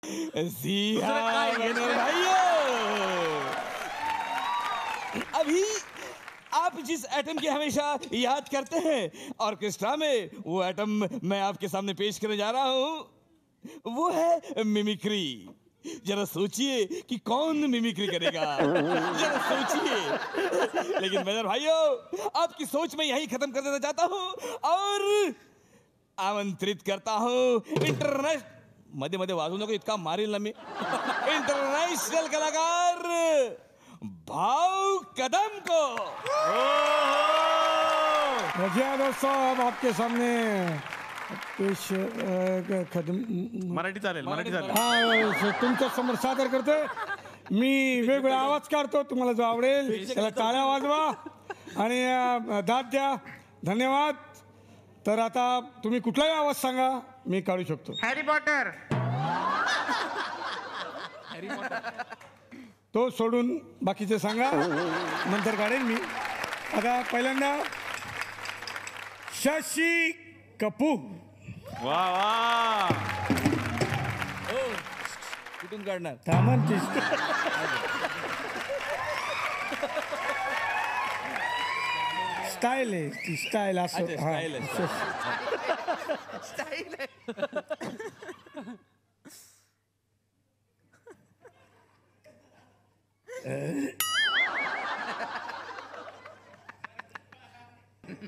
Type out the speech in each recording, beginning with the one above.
जी हाँ भाइयों, अभी आप जिस एटम की हमेशा याद करते हैं ऑर्केस्ट्रा में, वो एटम मैं आपके सामने पेश करने जा रहा हूँ, वो है मिमिक्री। जरा सोचिए कि कौन मिमिक्री करेगा, जरा सोचिए। लेकिन मेजर भाइयों, आपकी सोच में यही खत्म कर देना चाहता हूँ और आमंत्रित करता हूँ इंटरनेशनल, मध्ये मध्ये वाजू नको, इतका मारील ना मी, इंटरनेशनल कलाकार भाव कदम को। रजिया साहब आपके सामने पेश मराठी चालेल, मराठी चालेल. हा तुमच्या समोर सादर करतोय मी. वेगवेगळे आवाज काढतो, तुम्हाला जो आवडेल त्याला टाळ्या वाजवा आणि दाद द्या. धन्यवाद. तर आता तुम्ही कुठलाही आवाज सांगा, मी काढू शकतो. Harry Potter. तो सोडून बाकीचे सांगा, नंतर काढेन मी. आता पहिल्यांदा शशी कपूर. वा वा. कुठून काढणार? थांबन ती स्टाईल आहे, ती स्टाईल असं. स्टाईल आहे.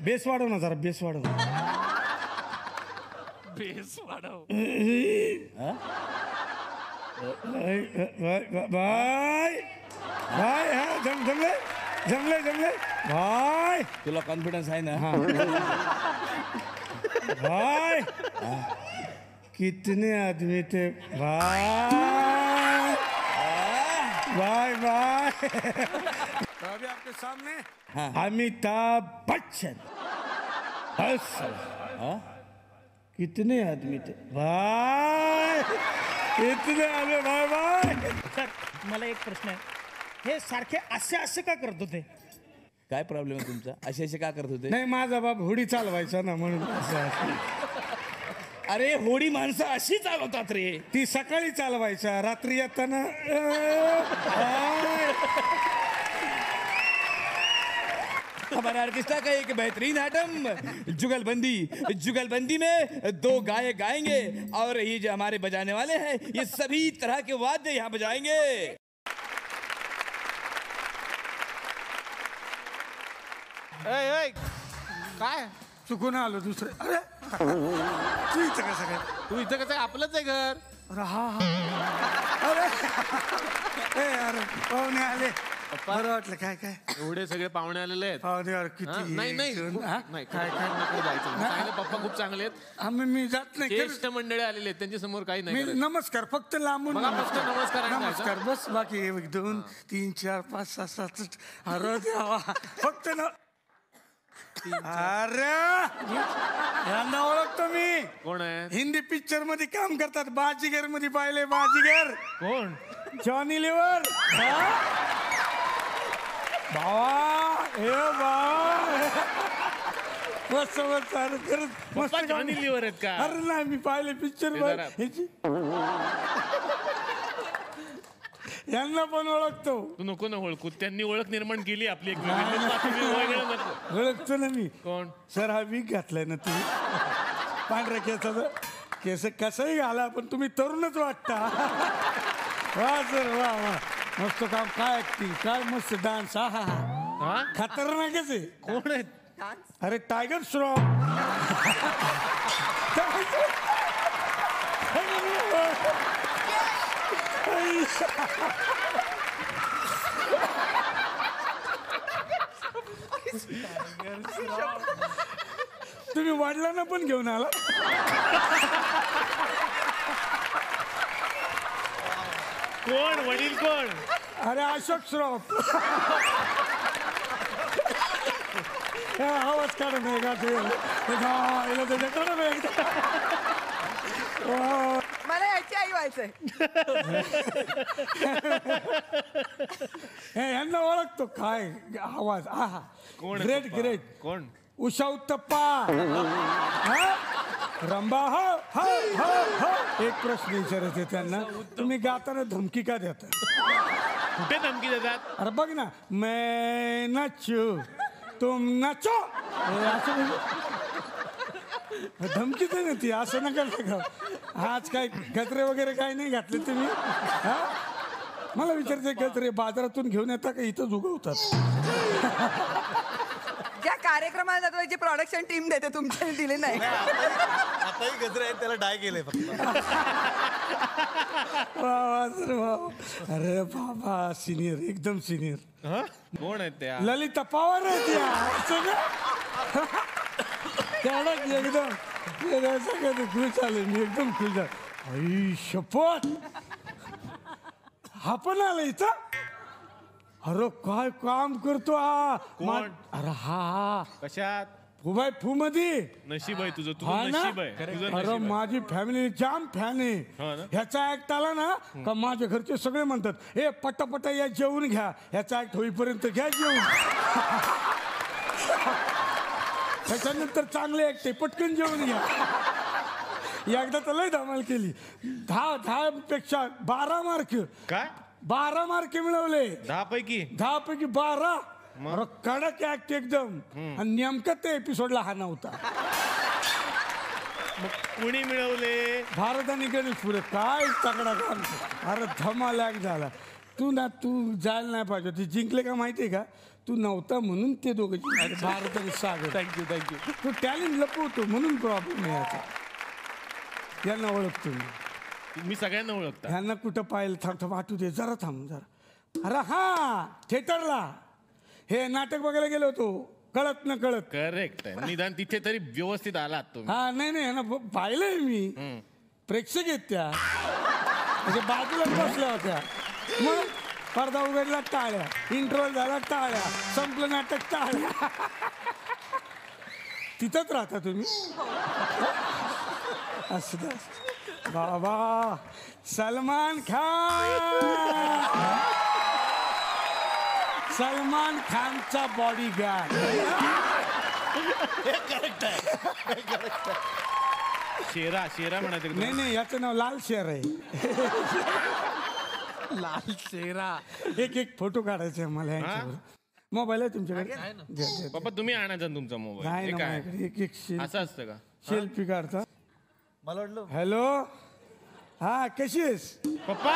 बेस वाढव ना जरा, बेस वाढव. बेस वाढव. Bye bye. हा जमले जमले जमले भाई. तुला कॉन्फिडन्स आहे ना? भाई कितने आदमी थे भाई. Bye bye. अभी आपके सामने अमिताभ बच्चन. कितने आदमी थे भाई. कितने आदमी भाई भाई. सर मला एक प्रश्न आहे, हे सारखे असे असे का करत होते? काय प्रॉब्लेम आहे तुमचा? असे असे का करत होते? नाही, माझा बाप होडी चालवायचा ना, म्हणून. अरे होडी माणसं अशी चालवतात रे. ती सकाळी चालवायचा, रात्री येताना हमारा ऑर्केस्ट्रा का एक बेहतरीन आइटम जुगलबंदी. जुगलबंदी में दो गायक गाएंगे और ये जो हमारे बजाने वाले हैं, ये सभी तरह के वाद्य यहाँ बजाएंगे. काय चुकून आलो दुसरे. अरे तू इथं कसं काय? तू इथं कसं? आपलंच आहे घर. अरे हा अरे अरे पाहुणे आले. बरं वाटलं. काय काय एवढे सगळे पाहुणे आलेले आहेत. पाहुणे यार किती. नाही नाही नाही, काय काय नको जायचं. चांगले पप्पा खूप चांगले आहेत. आम्ही मी जात नाही. ज्येष्ठ मंडळी आलेले आहेत, त्यांच्या समोर काही मी नाही. नमस्कार फक्त लांबून. बघा, फक्त नमस्कार आणि नमस्कार बस. बाकी 1 2 3 4 5 6 7 8. अरे देवा, फक्त ना. अरे यांना ओळखतो मी. कोण आहे? हिंदी पिक्चर मध्ये काम करतात. बाजीगर मध्ये पाहिले. बाजीगर कोण? जॉनी लिव्हर. भावा हे भावा मस्त मस्त. अरे खरंच मस्त. जॉनी लिव्हर आहेत का? अरे नाही, मी पाहिले पिक्चर. यांना पण ओळखतो. तू नको ना ओळखू, त्यांनी ओळख निर्माण केली आपली. एक ओळखतो ना मी. कोण? सर हा वीक घातलाय ना तुम्ही, पांढऱ्या केसाचा. केस कसंही घाला पण तुम्ही तरुणच वाटता. वा सर वा वा. मस्त काम. काय ऍक्टिंग, काय मस्त डान्स. हा हा हा. खतरनाकच आहे. कोण आहेत? अरे टायगर श्रॉफ. तुम्ही वडिलांना पण घेऊन आला. कोण वडील? कोण? अरे अशोक श्रॉफ. आवाज काढ नाही का ते? मला याची आई व्हायचंय. यांना ओळखतो. काय आवाज. हा कोण? Great great. कोण? उषा उत्तप्पा हा? रंबा हो हो हो हो. एक प्रश्न विचारायचे त्यांना, तुम्ही गाताना धमकी का देता? कुठे धमकी देतात? अरे बघ ना, मैं नचू तुम नचो, हे असं म्हणजे धमकी दे ना ती, असं नका का? आज काय गजरे वगैरे काय नाही घातले तुम्ही? हा? मला विचारायचं, गजरे बाजारातून घेऊन येता का इथंच उगवतात? ज्या कार्यक्रमाला जातो त्याची प्रोडक्शन टीम देते, तुमच्याने दिले नाही. आताही गजरे आहेत, त्याला डाय केले फक्त. वा वा सर वा. अरे बाबा, सिनियर, एकदम सिनियर. कोण आहेत त्या? ललिता पवार आहेत या सगळं. कडक एकदम सगळं खुश आले, मी एकदम खुश आहे. आई शपथ, हा पण आला इथं? अरे काय काम करतो हा? अरे हा कशात? फुबाई फू मध्ये नशीब आहे तुझं, हा तुझं ना? नशीब आहे, तुझं अरे नशीब आहे. माझी फॅमिली जाम फॅन आहे. हो ना? ह्याचा ऍक्ट आला ना का माझ्या घरचे सगळे म्हणतात, हे पट्टा या जेवून घ्या, ह्याचा ऍक्ट होईपर्यंत घ्या जेवून. त्याच्यानंतर चांगले ऍक्ट आहे, पटकन जेवून घ्या. एकदा तर लय धमाल केली, 10 पेक्षा 12 मार्क. काय? 12 मार्क मिळवले, 10 पैकी 10 पैकी 12. अरे कडक ऍक्ट एकदम. आणि नेमकं त्या एपिसोडला हा नव्हता. कुणी मिळवले? भारत आणि गणेश पुरे काय तगडा काम. अरे धमाल ऍक्ट झाला. तू जायला नाही पाहिजे, ते जिंकले का माहितीये का? तू नव्हता म्हणून ते दोघं जिंकले, भारत आणि सागर. थँक्यू. तू टॅलेंट लपवतो म्हणून प्रॉब्लेम आहे याचा. यांना ओळखतो मी. मी सगळ्यांना ओळखता. ह्यांना कुठं पाहिलं? थांब आठवू दे, जरा थांब जरा. अरे हा, थिएटरला हे नाटक बघायला गेलो होतो, कळत न कळत. करेक्ट आहे, निदान तिथे तरी व्यवस्थित आलात तुम्ही. हा नाही ह्यांना पाहिलंय मी. प्रेक्षक आहेत त्या, म्हणजे बाजूला बसल्या होत्या. मग पडदा उघडला टाळ्या, इंटरव्हल झाला टाळ्या, संपलं नाटक टाळ्या. तिथंच राहता तुम्ही? असं बाबा. सलमान खानचा बॉडीगार्ड. शेरा म्हणायचं का तुम्ही? नाही याचं नाव लाल शेर आहे. लाल शेरा. एक फोटो काढायचा आहे मला यांच्यावर. मोबाईल आहे तुमच्याकडे? द्या. पप्पा तुम्ही आणायचा ना तुमचा नाही मोबाईल. ना काय माझ्याकडे. एक असं असतं का? सेल्फी काढता. मला वाटलं हॅलो, हा कशी आहेस? पप्पा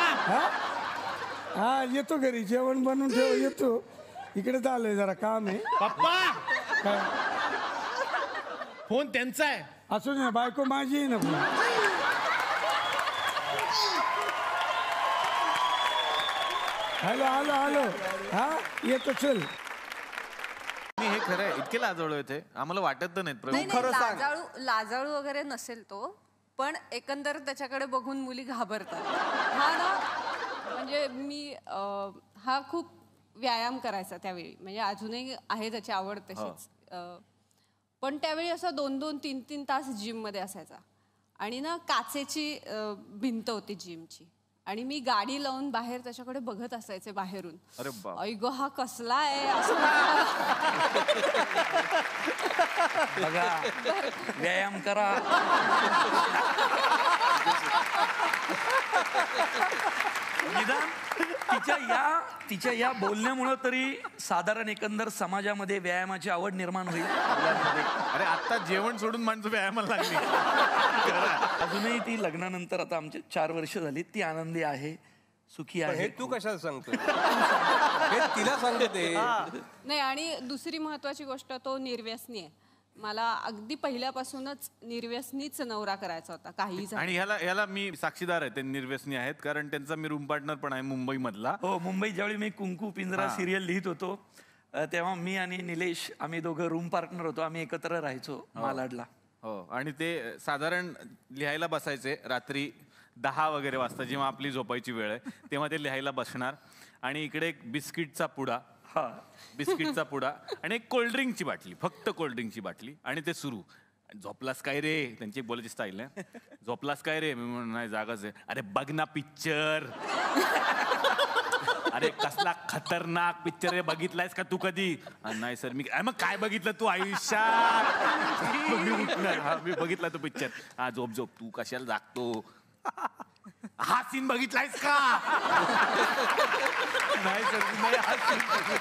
हा येतो घरी, जेवण बनवून ठेव, येतो. इकडे चाललंय जरा काम आहे. पप्पा काय फोन त्यांचा आहे. असू दे ना, बायको माझी आहे ना. हॅलो हा येतो, चल. हे खरं आहे, इतके लाजवळ येते आम्हाला वाटत नाहीत. नाही, नाही, लाजाळू वगैरे नसेल तो, पण एकंदर त्याच्याकडे बघून मुली घाबरतात. हा ना, म्हणजे मी हा खूप व्यायाम करायचा त्यावेळी, म्हणजे अजूनही आहे त्याची आवड तशीच. पण त्यावेळी असा 2-2, 3-3 तास जिम मध्ये असायचा. आणि ना काचेची भिंत होती जिमची, आणि मी गाडी लावून बाहेर त्याच्याकडे बघत असायचे बाहेरून. अरे बाप. ऐ गो, हा कसला आहे असं. बघा, व्यायाम करा. निदान तिच्या या बोलण्यामुळं तरी साधारण एकंदर समाजामध्ये व्यायामाची आवड निर्माण होईल. अरे आता जेवण सोडून माणसं व्यायामाला लागली. अजूनही ती लग्नानंतर, आता आमचे 4 वर्ष झाली, ती आनंदी आहे, सुखी आहे. हे तू कशाला सांगतो? हे तिला सांगते ते. नाही, आणि दुसरी महत्वाची गोष्ट, तो निर्व्यसनी आहे. मला अगदी पहिल्यापासूनच निर्व्यसनीच नवरा करायचा होता, काही झालं. आणि ह्याला मी साक्षीदार आहे, ते निर्व्यसनी आहेत, कारण त्यांचा मी रूम पार्टनर पण आहे मुंबई मधला. हो, मुंबईत ज्यावेळी मी कुंकू पिंजरा सिरियल लिहित होतो, तेव्हा मी आणि निलेश, आम्ही दोघं रूम पार्टनर होतो. आम्ही एकत्र राहायचो मालाडला. हो, आणि ते साधारण लिहायला बसायचे रात्री 10 वगैरे वाजता, जेव्हा आपली झोपायची वेळ आहे तेव्हा ते लिहायला बसणार. आणि इकडे एक बिस्किटचा पुडा, बिस्किटचा पुडा आणि एक कोल्ड्रिंकची बाटली, फक्त कोल्ड्रिंकची बाटली. आणि ते सुरू, झोपलास काय रे, त्यांची बोलायची स्टाईल आहे. झोपलास काय रे, मी नाही जागाच आहे. अरे बघ ना पिक्चर. अरे कसला खतरनाक पिक्चर आहे, बघितलायस का तू कधी? नाही सर मी मग काय बघितलं तू आयुष्यात? मी बघितला तो पिक्चर. हा झोप झोप, तू कशाला जागतो? हा सीन बघितलायस का? नाही सर नाही हा सीन नाही.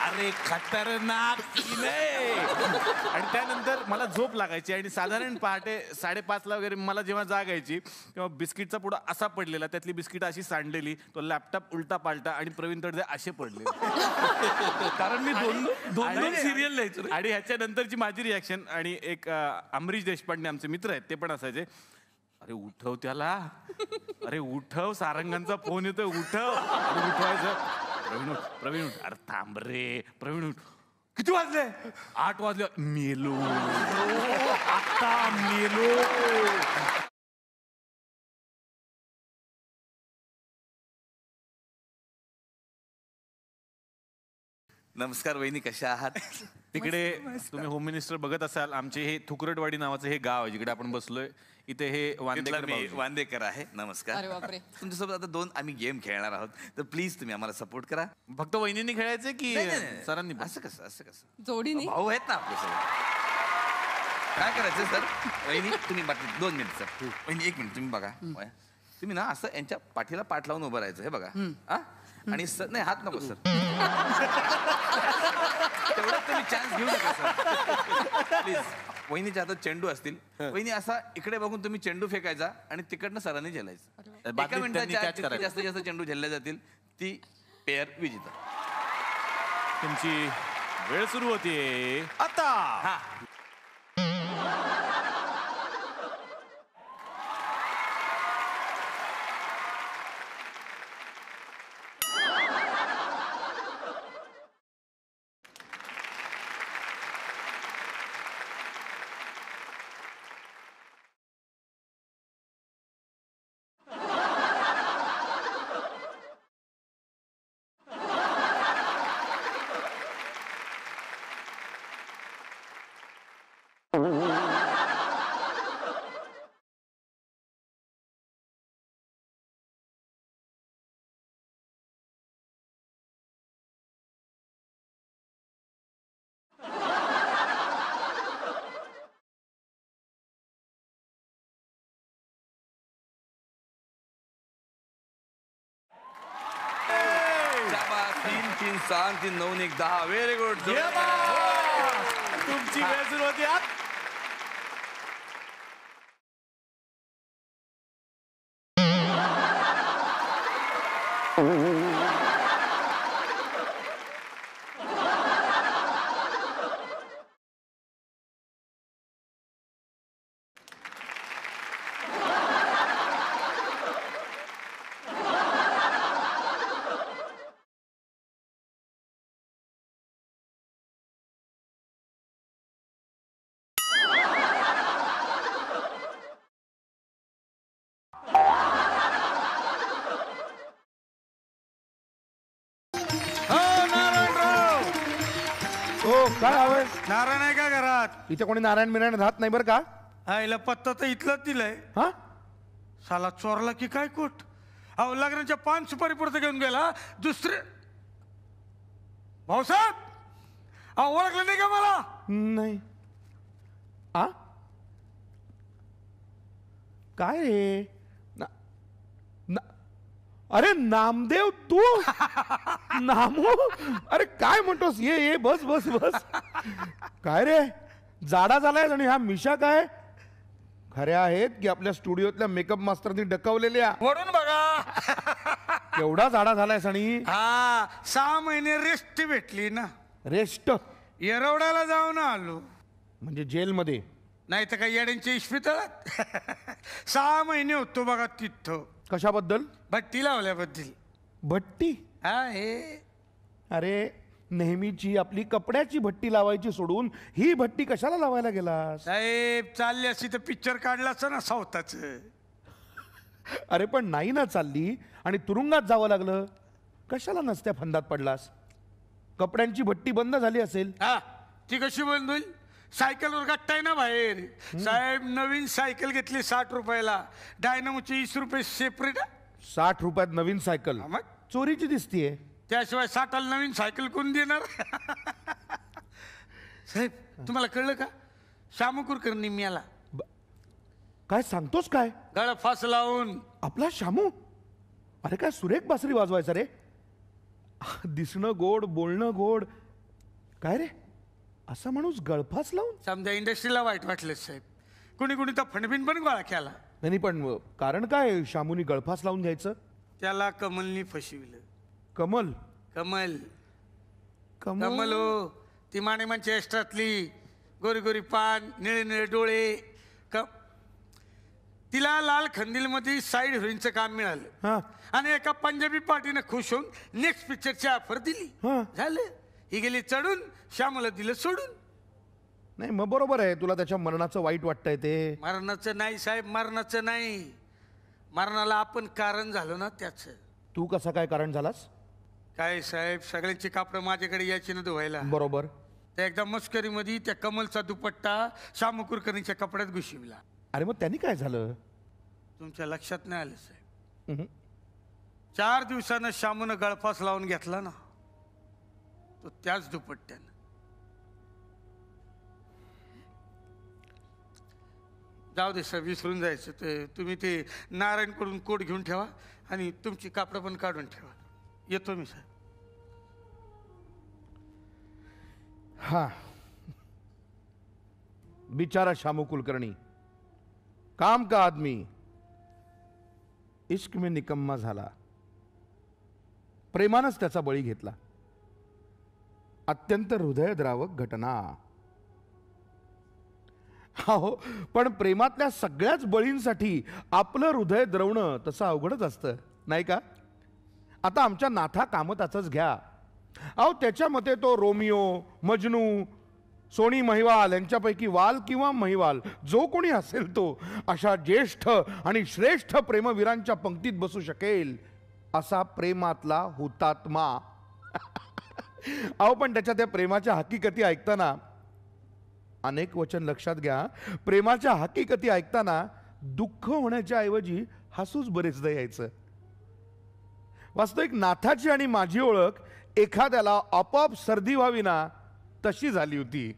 अरे खतरनाक सीन आहे. आणि त्यानंतर मला झोप लागायची आणि साधारण पहाटे 5:30ला वगैरे मला जेव्हा जागायची तेव्हा बिस्किटचा पुडा असा पडलेला, त्यातली बिस्किट अशी सांडलेली, तो लॅपटॉप उलटा पालटा आणि प्रवीण तडदे असे पडले. कारण मी दोन सिरियल लिहायचो. आणि ह्याच्यानंतरची माझी रिॲक्शन, आणि एक अमरीश देशपांडे आमचे मित्र आहेत ते पण असायचे, अरे उठव त्याला, अरे उठव, सारंगांचा फोन येतोय, उठव. अरे उठवायचं, प्रवीण उठ, अरे थांब रे प्रवीण उठ. किती वाजले? 8 वाजले. मेलो आता मेलो. नमस्कार वहिनी, कशा आहात? तिकडे तुम्ही होम मिनिस्टर बघत असाल, आमचे हे थुकरटवाडी नावाचं हे गाव आहे जिकडे आपण बसलोय. इथे हे वांदेकर आहे. नमस्कार. तुमच्यासोबत आता 2 आम्ही गेम खेळणार आहोत, तर प्लीज तुम्ही आम्हाला सपोर्ट करा. फक्त वहिनींनी खेळायचं की सरांनी? असं कसं जोडीने भाऊ आहेत ना आपले सगळे. काय करायचं सर? वहिनी तुम्ही 2 मिनिट सर. वहिनी 1 मिनिट तुम्ही बघा. तुम्ही ना असं यांच्या पाठीला पाठ लावून उभं राहायचं. हे बघा. हा आणि सर नाही, हात नको सर. तेवढं तुम्ही चान्स घेऊ नका सर प्लीज. वहिनीच्या हातात चेंडू असतील, वहिनी असा इकडे बघून तुम्ही चेंडू फेकायचा आणि तिकडनं सरांनी झेलायचं. 1 मिनिटाच्या जास्तीत जास्त चेंडू झेलले जातील ती पेअर विजेता. तुमची वेळ सुरू होते आता. हा तीन 3 6 3 9 1 10. Very good. तुमची वेळ सुरू होती. काय हवंय? नारायण आहे का घरात? इथे कोणी नारायण बिरायण राहत नाही बरं का. आईला पत्ता तर इथलंच दिलंय. हा साला चोरला की काय कोट. अहो लग्नाच्या 5 सुपारी पुरतं घेऊन गेला. दुसरे भाऊसाहेब, अहो ओळखलं नाही का मला? नाही. आ काय रे? अरे नामदेव तू? नामो, अरे काय म्हणतोस? ये बस बस बस. काय रे जाडा झालाय आणि हा मिशा काय खऱ्या आहेत की आपल्या स्टुडिओतल्या मेकअप मास्टरनी डकवलेल्या? वळून बघा. केवढा जाडा झालाय सणी. हा 6 महिने रेस्ट भेटली ना. रेस्ट? येरवड्याला जाऊन आलो. म्हणजे जेलमध्ये? नाही तर काही येड्यांच्या इस्पितळात. 6 महिने होतो बघा तिथं. कशाबद्दल? भट्टी लावल्याबद्दल. भट्टी? हा हे अरे नेहमीची आपली कपड्याची भट्टी लावायची सोडून ही भट्टी कशाला लावायला गेलास? साहेब चालली असती तर पिक्चर काढला असतं ना सावताच. अरे पण नाही ना चालली आणि तुरुंगात जावं लागलं. कशाला नसत्या फंदात पडलास? कपड्यांची भट्टी बंद झाली असेल. हा ती कशी बंद होईल? सायकलवर गट्टाय ना बाहेर. साहेब नवीन सायकल घेतली 60 रुपयाला. डायनामोची 20 रुपये सेपरेट. 60 रुपयात नवीन सायकल मग? चोरीची दिसतीये. त्याशिवाय 60 नवीन सायकल कोण देणार? साहेब तुम्हाला कळलं का? श्यामू कुलकर्णी मिळाला. काय सांगतोस काय? गळफास लावून. आपला शामू? अरे काय सुरेख बासरी वाजवायचा रे. दिसणं गोड, बोलणं गोड. काय रे असा माणूस गळफास लावून? समजा इंडस्ट्रीला वाईट वाटलं साहेब. कुणी कुणी तर फंडबिन पण गोळा केला. नाही पण कारण काय शामूनी गळफास लावून घ्यायचं? त्याला कमलनी फसविलं. कमल? कमल कमल हो, ती माणिमांच्या एस्ट्रातली गोरी गोरी पान, निळे निळे डोळे. तिला लाल खंदीलमध्ये साईड हिरोईनचं काम मिळालं आणि एका पंजाबी पार्टीनं खुश होऊन नेक्स्ट पिक्चरची ऑफर दिली. झालं, ही गेली चढून, श्यामला दिलं सोडून. नाही मग बरोबर आहे, तुला त्याच्या मरणाचं वाईट वाटतंय ते. मरणाचं नाही साहेब, मरणाचं नाही. मरणाला आपण कारण झालो ना त्याचं. तू कसा काय कारण झालास? काय साहेब, सगळ्यांची कापडं माझ्याकडे यायची ना धुवायला. बरोबर. त्या एकदा मस्करीमध्ये त्या कमलचा दुपट्टा श्यामू कुलकर्णीच्या कपड्यात घुसविला. अरे मग त्यांनी काय झालं? तुमच्या लक्षात नाही आलं साहेब. 4 दिवसानं श्यामूनं गळफास लावून घेतला ना, तो त्याच दुपट्ट्यानं. जाऊ दे साहेब, विसरून जायचं ते. तुम्ही ते नारायणकडून कोट घेऊन ठेवा आणि तुमची कापडं पण काढून ठेवा. येतो मी साहेब. हा बिचारा श्यामू कुलकर्णी, काम का आदमी, इश्क में निकम्मा झाला. प्रेमानंच त्याचा बळी घेतला. अत्यंत हृदयद्रावक घटना. हो पण प्रेमातल्या सगळ्याच बळींसाठी आपलं हृदय द्रवणं तसं अवघडच असतं नाही का? आता आमच्या नाथा कामताचंच घ्या. अहो त्याच्या मते तो रोमियो, मजनू, सोनी महिवाल यांच्यापैकी वाल किंवा महिवाल जो कोणी असेल तो अशा ज्येष्ठ आणि श्रेष्ठ प्रेमवीरांच्या पंक्तीत बसू शकेल असा प्रेमातला हुतात्मा. अहो पण त्याच्या त्या प्रेमाच्या हकीकती ऐकताना, अनेक वचन लक्षात घ्या, प्रेमाच्या हकीकती ऐकताना दुःख होण्याच्या ऐवजी हसूच बरेचदा यायचं. वास्तविक नाथाची आणि माझी ओळख एखाद्याला आपोआप सर्दी व्हावी ना तशी झाली होती.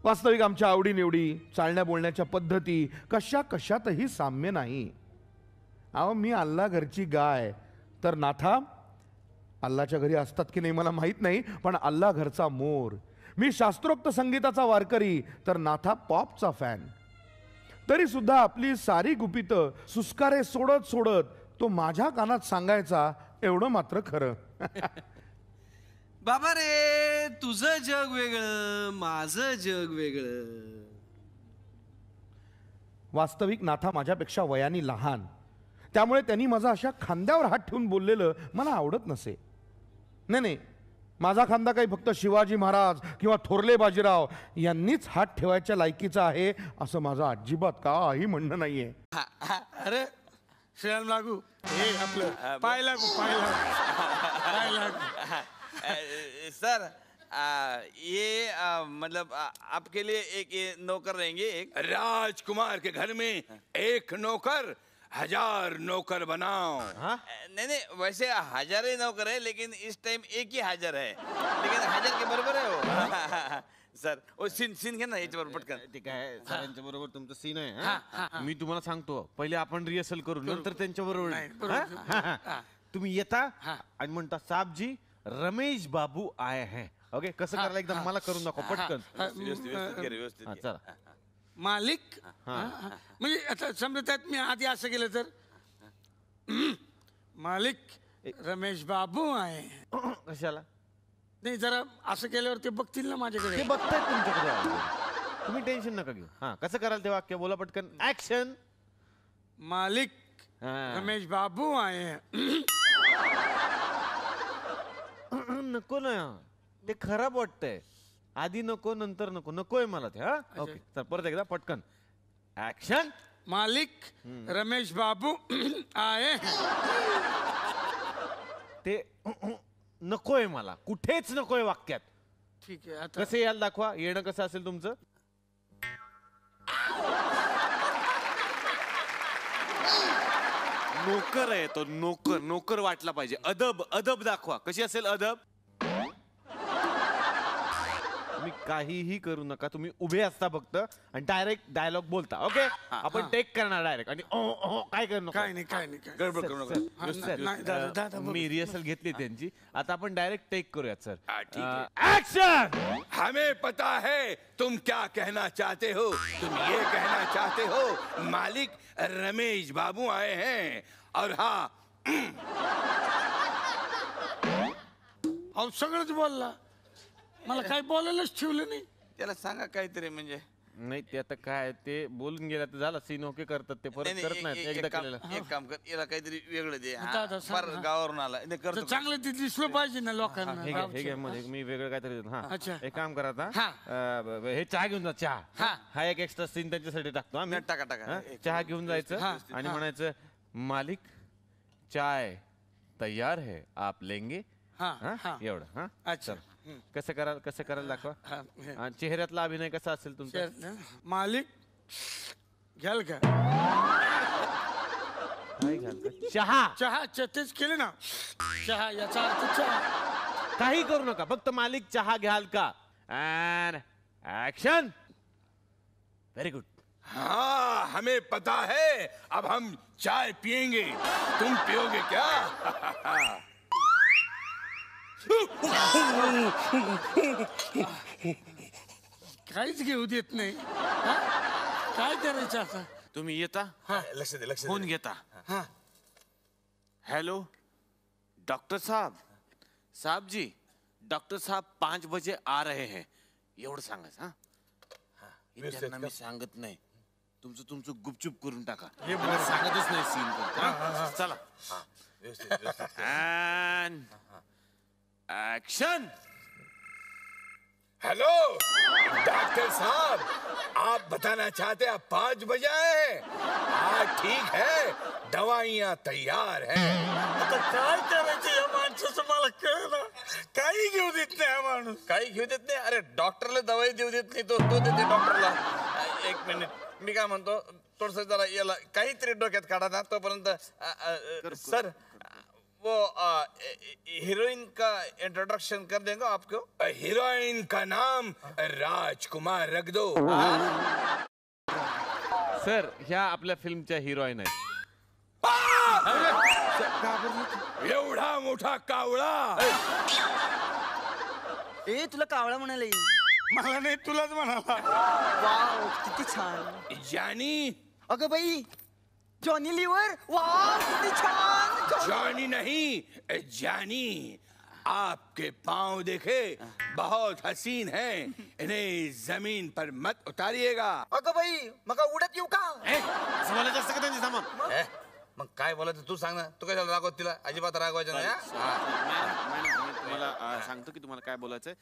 वास्तविक आमच्या आवडीनिवडी, चालण्या बोलण्याच्या पद्धती कशा कशातही साम्य नाही. अहो मी अल्ला घरची गाय तर नाथा अल्लाच्या घरी असतात की नाही मला माहीत नाही, पण अल्ला घरचा मोर. मी शास्त्रोक्त संगीताचा वारकरी तर नाथा पॉपचा फॅन. तरी सुद्धा आपली सारी गुपितं सुस्कारे सोडत सोडत तो माझ्या कानात सांगायचा एवढं मात्र खरं. बाबा रे, तुझं जग वेगळं, माझं जग वेगळं. वास्तविक नाथा माझ्यापेक्षा वयाने लहान, त्यामुळे त्यांनी माझा अशा खांद्यावर हात ठेवून बोललेलं मला आवडत नसे. नाही, माझा खांदा काही फक्त शिवाजी महाराज किंवा थोरले बाजीराव यांनीच हात ठेवायच्या लायकीचा आहे असं माझं अजिबात काही म्हणणं नाहीये. अरे श्रेयान लागू, हे आपलं पाय लागू, पाय लागू. सर ये मतलब आपके लिए एक ये नौकर रहेंगे. एक राजकुमार के घर में एक नौकर, 1000 नौकर बनाओ. नहीं नहीं, वैसे 1000 ही नौकर है, लेकिन इस टाइम एक ही हाजर है, लेकिन 1000 के बरोबर है वो. सर ओ सीन घे ना याच्यावर पटकन. ठीक आहे, सरांच्या बरोबर तुमचं सीन आहे. मी तुम्हाला सांगतो, पहिले आपण रिहर्सल करू, नंतर त्यांच्या बरोबर तुम्ही येता आणि म्हणता साहब जी रमेश बाबू आए हैं. ओके, कसं करायला एकदम मला करून दाखव पटकन. व्यवस्थित चला. मालिक म्हणजे आता समजा त्यात मी आधी असं केलं तर मालिक रमेश बाबू आहे. कशाला? नाही जरा असं केल्यावर ते बघतील ना माझ्याकडे. ते बघतायत तुमच्याकडे, तुम्ही टेन्शन नका घेऊ. हा, कसं कराल ते वाक्य बोला पटकन. ऍक्शन. मालिक रमेश बाबू आहे. नको ना, ते खराब वाटतंय. आधी नको, नंतर नको. नकोय मला ते. हा ओके, तर परत एकदा पटकन. ऍक्शन. मालिक रमेश बाबू आहे. ते नकोय मला, कुठेच नकोय वाक्यात. ठीक आहे आता कसं यायला दाखवा, येणं कसं असेल तुमचं. नोकर आहे तो, नोकर. नोकर वाटला पाहिजे. अदब, अदब दाखवा. कशी असेल अदब? तुम्ही काहीही करू नका, तुम्ही उभे असता फक्त आणि डायरेक्ट डायलॉग बोलता. ओके, आपण टेक करणार डायरेक्ट. आणि काय करू नका, काय नाही गडबड करू नका. मी रिहर्सल घेतली त्यांची, आता आपण डायरेक्ट टेक करूयात सर. एक्शन. हमें पता है तुम क्या कहना चाहते हो. तुम ये कहना चाहते हो मालिक रमेश बाबू आए हैं. और हाँ, अहो सगळंच बोलला, मला काही बोलायलाच ठेवलं नाही. त्याला सांगा काहीतरी म्हणजे. नाही ते आता काय, ते बोलून गेला तर झालं, सीन ओके करतात ते, परत करत नाही. एकदा केलेलं. एक काम कर, याला काहीतरी वेगळं दे. आता फार गावावरून आला करतो. चांगलं ते दिसलं पाहिजे ना लोकांना. मी वेगळं काहीतरी देतो. अच्छा. एक काम करा आता, हे चहा घेऊन जा. चहा हा एक एक्स्ट्रा सीन त्यांच्यासाठी टाकतो आम्ही. टाका टाका. चहा घेऊन जायचं आणि म्हणायचं, मालिक चाय तयार है, आप लेंगे. एवढं. हा अच्छा, कसं करायला दाखवा. आणि चेहऱ्यातला अभिनय कसा असेल तुमचा. मालिक घ्याल का. काय घ्याल का. चहा तेच केले ना. चहा, याचा अर्थ चहा. काही करू नका, फक्त मालिक चहा घ्याल का. And action. Very good. हाँ, हमें पता है, अब हम चाय पिएंगे. तुम पियोगे क्या. काहीच घेऊ देत नाही. काय करायचं आता. तुम्ही येता, लक्ष दे. फोन घेता. हेलो डॉक्टर साहब. साहब जी, डॉक्टर साहब 5 बजे आ रहे हैं. एवढं सांगायचं. त्यांना मी सांगत नाही. तुमचं गुपचूप करून टाका. सांगतच नाही सीन. चला. एक्शन. हेलो डॉक्टर साहब, आप बताना चाहते हैं 5 बजे आए हैं. हाँ ठीक है, दवाइयाँ तैयार हैं. आता काय करायचं या माणसाचं मला कळलं. काही घेऊ देत नाही हा माणूस. काही घेऊ देत नाही. अरे डॉक्टरला दवाई देऊ देत नाही, तो देते डॉक्टरला. एक मिनिट, मी काय म्हणतो, थोडस जरा याला काहीतरी डोक्यात काढा ना तोपर्यंत. सर, वो हीरोइन का इंट्रोडक्शन कर देंगे आपको. हीरोइन का नाम राजकुमार रख दो. सर, ह्या आपल्या फिल्मच्या हिरोईन आहेत. एवढा मोठा कावळा. ए तुला कावळा म्हणाले. मला नाही, तुलाच म्हणाला. वाव किती छान. जानी. अगं बाई, जॉनी लिव्हर. वाव किती छान. जॉनी नहीं, जानी. आपके पाँव देखे, बहुत हसीन हैं. इन्हें जमीन पर मत उतारिएगा. अगं बाई, मग उडत येऊ का. बोलायचं असतं का त्यांची सामान. मग काय बोलायचं तू सांग ना. तू कशाला रागवत तिला. अजिबात रागवायचं नाही. तुम्हाला सांगतो की तुम्हाला काय बोलायचंय.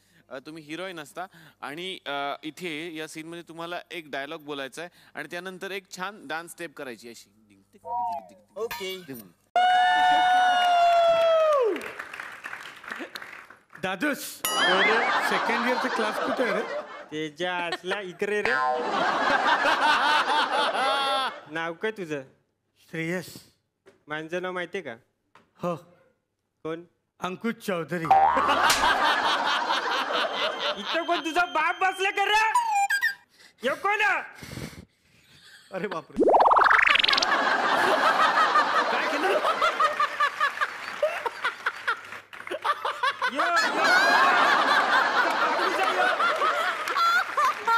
तुम्ही हिरोईन असता आणि इथे या सीन मध्ये तुम्हाला एक डायलॉग बोलायचा आहे आणि त्यानंतर एक छान डान्स स्टेप करायची अशी. ओके. दादूस, सेकंड इयरचा क्लास कुठे आहे रे. तेजा असला इकडे रे. नाव काय तुझं. श्रेयस. माझं नाव माहितीये का. हो. कोण. अंकुश चौधरी. इथं कोण तुझा बाप बसला कर रे. यो कोण. अरे बापरे. काय केलं.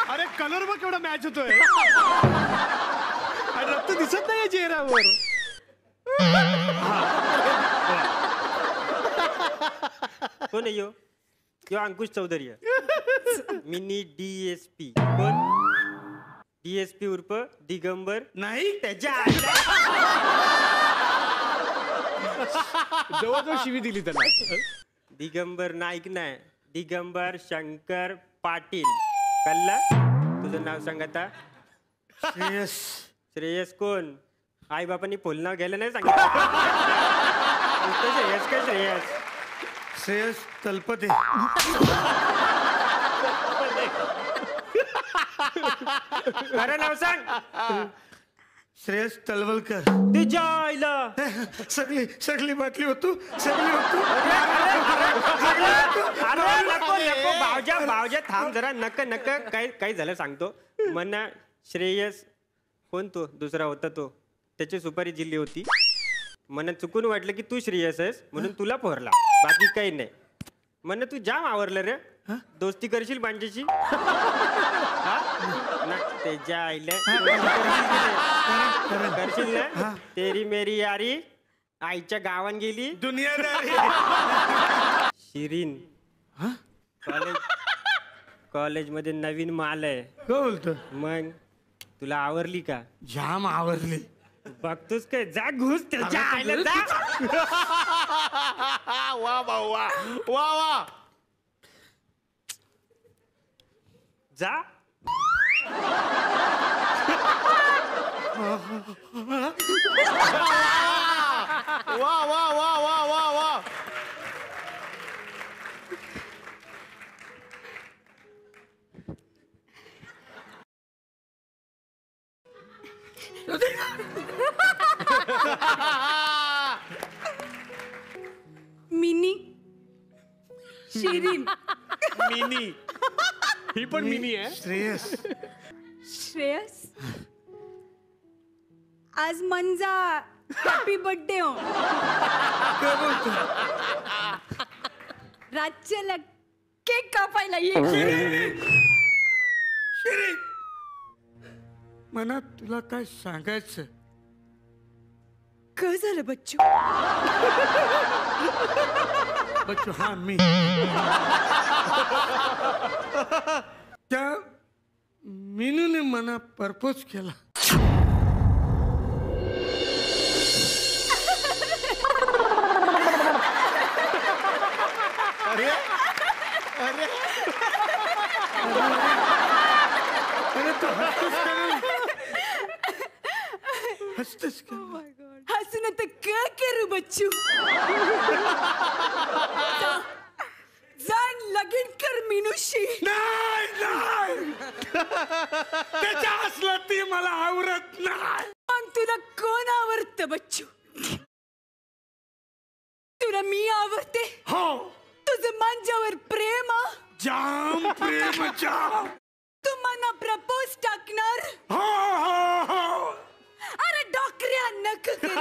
अरे कलर बघ केवढा मॅच होतोय. आणि रक्त दिसत नाही चेहऱ्यावर. कोण यो. यो अंकुश चौधरी आहे. Mini DSP. कोण. DSP उर्फ दिगंबर. नाही त्याच्या जवळजवळ शिवी दिली त्याला. दिगंबर नाईक नाही, दिगंबर शंकर पाटील. कल्ला. तुझं नाव सांग आता. श्रेयस. श्रेयस कोण. आई बापांनी फुल नाव घ्यायला नाही सांगितलं. श्रेयस का श्रेयस श्रेयस तलपते. खरं नाव सांग. श्रेयस तलवलकर. तुझ्या आईला सगळी सगळी बाटली होतो सगळी होतो. अरे नको नको भावजा भावजा थांब जरा नक नक काय झालं सांगतो. मना श्रेयस कोण तो दुसरा होता तो त्याची सुपारी जिल्ली होती. मला चुकून वाटलं की तू श्रेयस आहेस म्हणून तुला पोहरला बाकी काही नाही. म्हण तू जाम आवरलं रे. दोस्ती करशील बांजेची. त्याच्या आईला करशील ना. तेरी मेरी यारी आईच्या गावान गेली दुनियादारी. शिरीन कॉलेजमध्ये नवीन माल आहे. काय बोलतो. मग तुला आवरली का. जाम आवरली. बघतोस काय जा घुस त्याच्या आईला जा. वा भाऊ वा वा वा. जा. वा वा वा वा वा वा. मिनी शिरीन मिनी ही पण मिनी आहे. श्रेयस श्रेयस आज मंजा हॅपी बर्थडे हो. रातच्याला केक कापायला ये. मना तुला काय सांगायचं. काय झालं बच्चू. बच्चू हा मी. त्या मीनूने मना प्रपोज केला. अरे अरे अरे तू हसतोस का. हसतोस का. हसून तर काय करू बच्चू. जाण लगीन कर मीनूशी. नाही नाही त्याच्या असलं ती मला आवडत नाही. मग तुला कोण आवडत बच्चू. तुला मी आवडते. हो तुझं माझ्यावर प्रेम. जाम प्रेम जाम. तू मला प्रपोज टाकणार. हो हो हो. अरे डॉक्टऱ्या नक करू.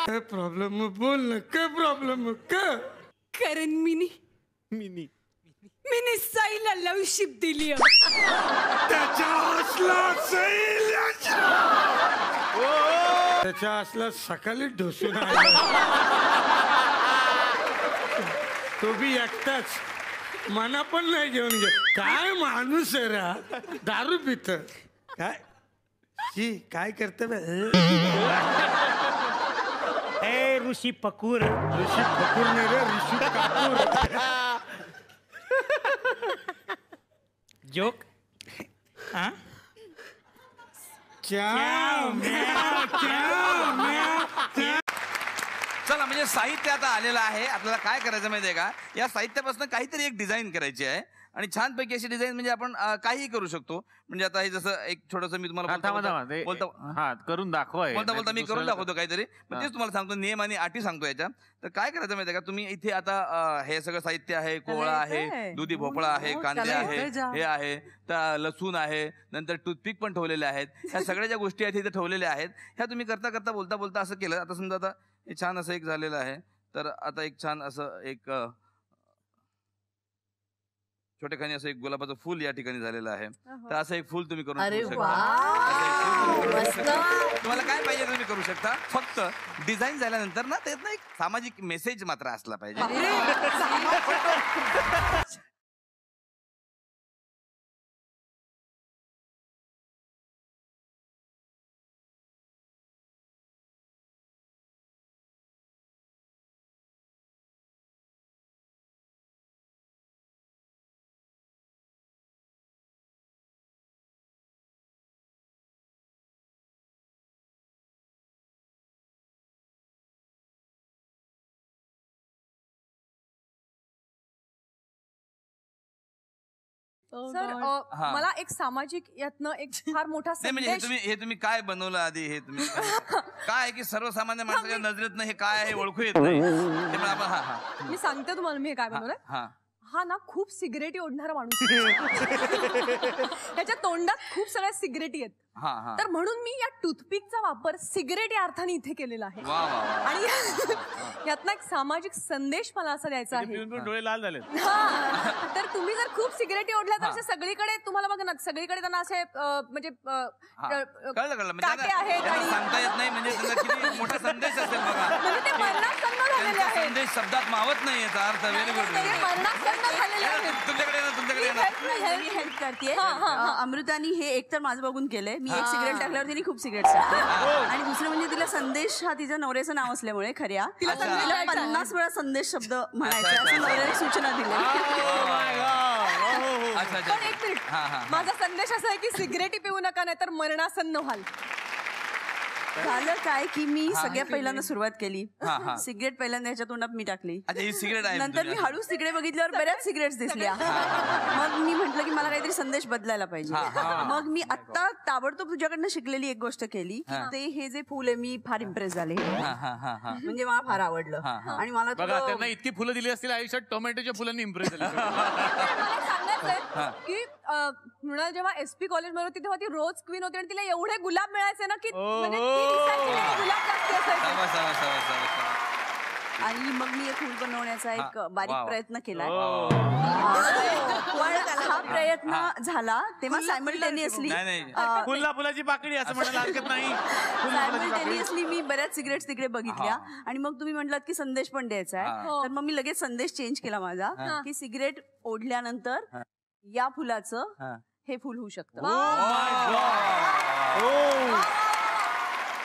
काय प्रॉब्लेम बोल ना. काय प्रॉब्लेम काय. कारण मिनी मिनी मिनी साईला लवशिप दिली. त्याच्या असला त्याच्या असला सकाळी ढोसून आला. तो बी एकटाच. मना पण नाही घेऊन गे. काय माणूस आहे रा. दारू पित काय ही काय करते बे. ए ऋषी पकूर. ऋषी फकूर नाही रे ऋषी कापूर. जोक. हा चला म्हणजे साहित्य आता आलेलं आहे. आपल्याला काय करायचं माहितीये का. या साहित्यापासून काहीतरी एक डिझाईन करायची आहे. आणि छानपैकी अशी डिझाईन म्हणजे आपण काही करू शकतो. म्हणजे आता हे जसं एक छोटस मी तुम्हाला करून दाखवा. बोलता मी करून दाखवतो काहीतरी. तेच तुम्हाला सांगतो नियम आणि अटी सांगतो याच्या. तर काय करायचं माहितीये का. तुम्ही इथे आता हे सगळं साहित्य आहे. कोहळा आहे, दुधी भोपळा आहे, कांदे आहे, हे आहे, तर लसूण आहे, नंतर टूथपिक पण ठेवलेले आहेत. ह्या सगळ्या ज्या गोष्टी आहेत इथे ठेवलेल्या आहेत. ह्या तुम्ही करता करता बोलता बोलता असं केलं. आता समजा आता हे छान असं एक झालेलं आहे. तर आता एक छान असं एक छोटेखानी असं एक गुलाबाचं फुल या ठिकाणी झालेलं आहे. तर असं एक फुल तुम्ही करून तुम्हाला काय पाहिजे तुम्ही करू शकता. फक्त डिझाईन झाल्यानंतर ना त्यात एक सामाजिक मेसेज मात्र असला पाहिजे. सर हा. मला एक सामाजिक यातनं एक फार मोठा नाही म्हणजे संदेश हे तुम्ही काय बनवलं आधी हे तुम्ही काय आहे की सर्वसामान्य माणसाच्या नजरेतनं हे काय आहे ओळखू येत नाही त्यामुळे आपण हा हा मी सांगते तुम्हाला मी हे काय बनवलंय हा हा ना खूप सिगरेटी ओढणारा माणूस त्याच्या तोंडात खूप सगळ्या सिगरेटी आहेत हा हा तर म्हणून मी या टूथपिकचा वापर सिगरेटी अर्थाने इथे केलेला आहे वा वा वा. आणि यातनं एक सामाजिक संदेश मला असा द्यायचा आहे डोळे लाल झाले हा. तर तुम्ही जर खूप सिगरेटी ओढल्या तर असे सगळीकडे तुम्हाला बघा ना सगळीकडे त्यांना असे म्हणजे कळलं काटे आहेत आणि सांगता येत नाही म्हणजे त्यांना किती मोठा संदेश असेल बघा म्हणजे ते मरणासन्न झालेले त्यांचा आहेत संदेश शब्दात मावत नाही याचा अर्थ व्हेरी गुड मरणासन्न झालेले आहेत तुमच्याकडे मी हेल्प करते अमृतानी हे एकतर माझं बघून केलंय मी एक सिगरेट टाकल्यावर तिने खूप सिगरेट आणि दुसरं म्हणजे तिला संदेश हा तिच्या नवऱ्याचं नाव असल्यामुळे खऱ्या तिला 50 वेळा संदेश शब्द म्हणायचा असं नवऱ्याने सूचना दिल्या पण एक मिनिट माझा संदेश असा आहे की सिगरेटी पिऊ नका नाही तर मरणासन्न व्हाल झालं काय की मी सगळ्यात पहिल्यांदा सुरुवात केली सिगरेट पहिल्यांदा याच्या तोंडात मी टाकली नंतर मी हळूच तिकडे बघितल्यावर बऱ्याच सिगरेट्स दिसल्या मग मी म्हंटल की मला काहीतरी संदेश बदलायला पाहिजे मग मी आता ताबडतोब तुझ्याकडनं शिकलेली एक गोष्ट केली ते हे जे फुल आहे मी फार इम्प्रेस झाले म्हणजे मला फार आवडलं आणि मला त्यांना इतकी फुलं दिली असतील आयुष्यात टोमॅटोच्या फुलांनी इम्प्रेस झाली की मृणाल जेव्हा SP कॉलेजमध्ये होती तेव्हा ती रोज क्वीन होती आणि तिला एवढे गुलाब मिळायचे ना की म्हणजे गुलाब जास्त असायचे आणि मग मी एक फूल बनवण्याचा एक बारीक प्रयत्न केलाय हा प्रयत्न झाला तेव्हा सायमल्टेनियसली फुलाची पाकळी असं म्हणायला हरकत नाही सायमल्टेनियसली मी बऱ्याच सिगरेट्स तिकडे बघितल्या आणि मग तुम्ही म्हटलात की संदेश पण द्यायचा आहे तर मग मी लगेच संदेश चेंज केला माझा की सिगरेट ओढल्यानंतर या फुलाचं हे फुल होऊ शकतं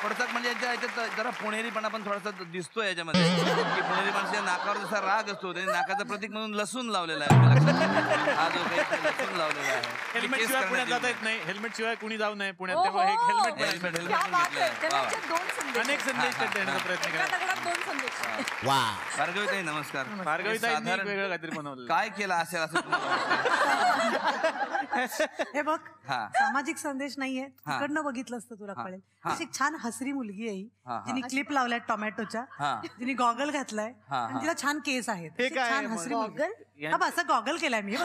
थोडसा म्हणजे याच्यात जरा पुणेरीपणा पण थोडासा दिसतोय याच्यामध्ये की पुणेरी माणसाच्या नाकावर जसा राग असतो त्याने नाकाचं प्रतीक म्हणून लसूण लावलेला आहे हा जो काही लसूण लावलेला आहे हेल्मेट शिवाय पुण्यात जाता येत नाही हेल्मेट शिवाय कुणी जाऊ नये पुण्यात तेव्हा एक हेल्मेट अनेक संदेश देण्याचा प्रयत्न करा भार्गवी ताई नमस्कार भार्गवी ताई वेगळं काहीतरी बनवलं काय केलं असेल असं हे बघ सामाजिक संदेश नाहीये तिकडनं बघितलं असतं तुला कळेल अशी छान हसरी मुलगी आहे जिने क्लिप लावलाय टोमॅटोच्या जिने गॉगल घातलाय आणि तिला छान केस आहेत छान हसरी मुलगी असं गॉगल केलाय मी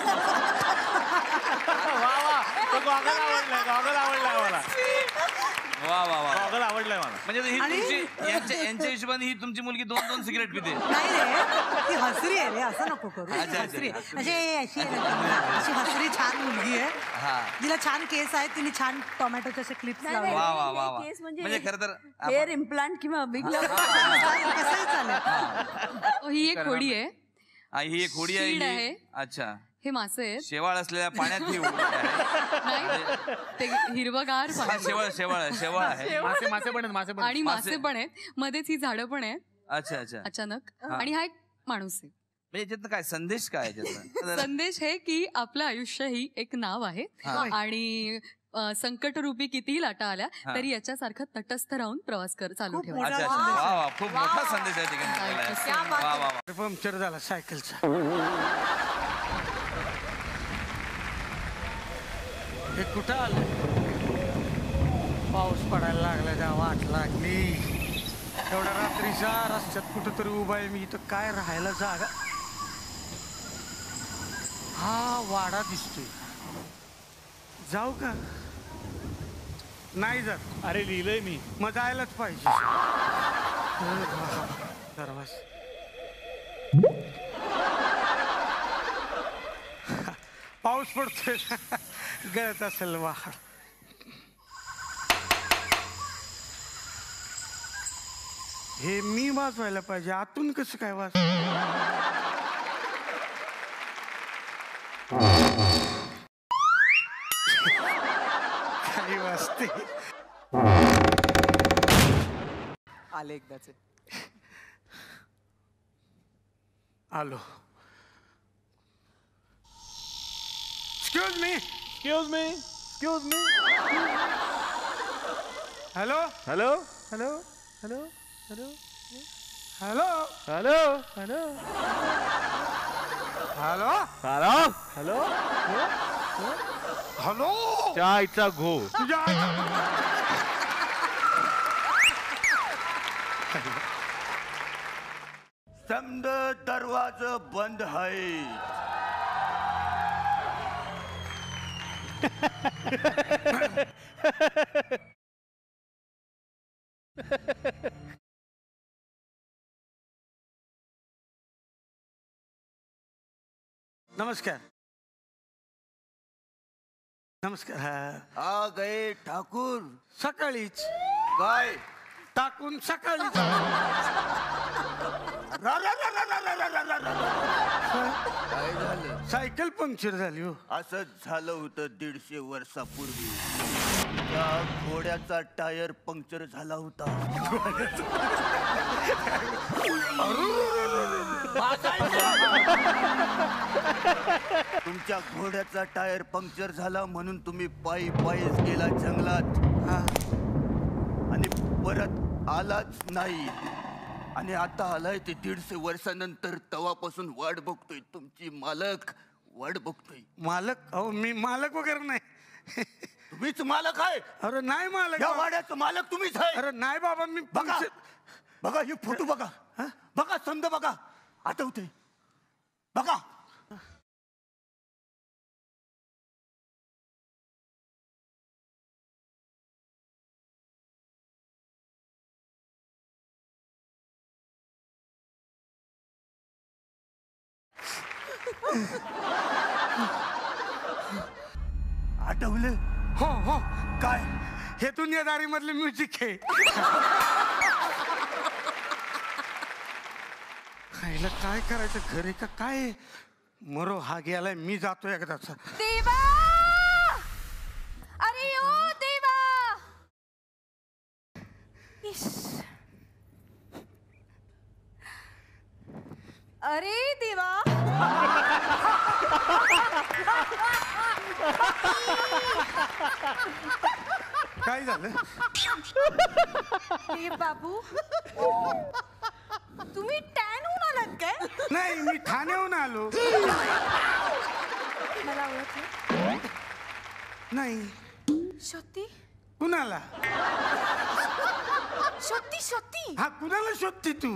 गॉगल आवडलाय मला वा वा वा गॉगल आवडलाय मला म्हणजे ही तुमची यांच्या हिशोबाने ही तुमची मुलगी 2-2 सिगरेट पिते नाही रे ती हसरी आहे रे असं नको करू हसरी अशी हसरी छान मुलगी आहे तिला छान केस आहेत तिने छान टोमॅटोचे असे क्लिप्स लावले केस म्हणजे खरं तर हेअर इम्प्लांट किंवा बिग ही एक होडी आहे ही एक होडी आहे अच्छा हे मासे आहेत शेवाळ असलेल्या पाण्यात ही ते हिरवगार शेवाळ आहे मासे पण आहेत आणि मासे पण आहेत मध्येच ही झाडं पण आहेत अच्छा अच्छा अचानक आणि हा एक माणूस आहे म्हणजे याच्यात काय संदेश काय संदेश हे की आपलं आयुष्य ही एक नाव आहे आणि संकटरूपी कितीही लाटा आल्या तरी याच्यासारखं तटस्थ राहून प्रवास चालू ठेवा खूप मोठा संदेश आहे ठिकाणी पंक्चर झाला सायकलचा हे कुठं आलं पाऊस पडायला लागला त्या वाट लागली एवढ्या रात्रीचा रस्त्यात कुठं तरी उभा आहे मी इथं काय राहायला जागा हा वाडा दिसतोय जाऊ का नाही जात अरे लिहिलंय मी मग जायलाच पाहिजे दरवाज पाऊस पडतोय गळत असेल वाहड हे मी वाजवायला पाहिजे आतून कसं काय वाज काही वाजते आले एकदाचे आलो Excuse me. Hello. Hello. Hello. Hello. Hello. Hello. Hello. Hello. Hello. Hello. Hello. Hello चायचा घो तुझ्या समद दरवाजा बंद है. नमस्कार नमस्कार. आ गए ठाकूर. सकाळीच काय टाकून सकाळीच. काय झालं? सायकल पंक्चर झाली हो. असंच झालं होतं 150 वर्षापूर्वी. त्या घोड्याचा टायर पंक्चर झाला होता. तुमच्या घोड्याचा टायर पंक्चर झाला म्हणून तुम्ही पायी पायीच गेला जंगलात आणि परत आलाच नाही. आणि आता आलाय ते 150 वर्षानंतर तवापासून वाट बघतोय. तुमची मालक वाट बघतोय. मालक? अहो मी मालक वगैरे नाही. तुम्हीच मालक आहे? अरे नाही मालक. या वाड्याचं मालक तुम्हीच आहे? अरे नाही बाबा मी बघा बघा हे फोटो बघा. बघा समजा बघा आठवते बघा. आठवलं? हो हो. काय? हे दुनियादारी मधले म्युझिक आहे. खायला काय करायचं घरी का काय? मरो हा गेलाय मी जातो एकदाचा. देवा अरे ओ देवा. अरे देवा. काय झालं? देव बाबू तुम्ही टॅन होऊन आलात काय? नाही मी ठाण्याहून आलो. मला ओळखलं नाही. शोधती कुणाला? शोधती शोधती. हा कुणाला शोधती तू?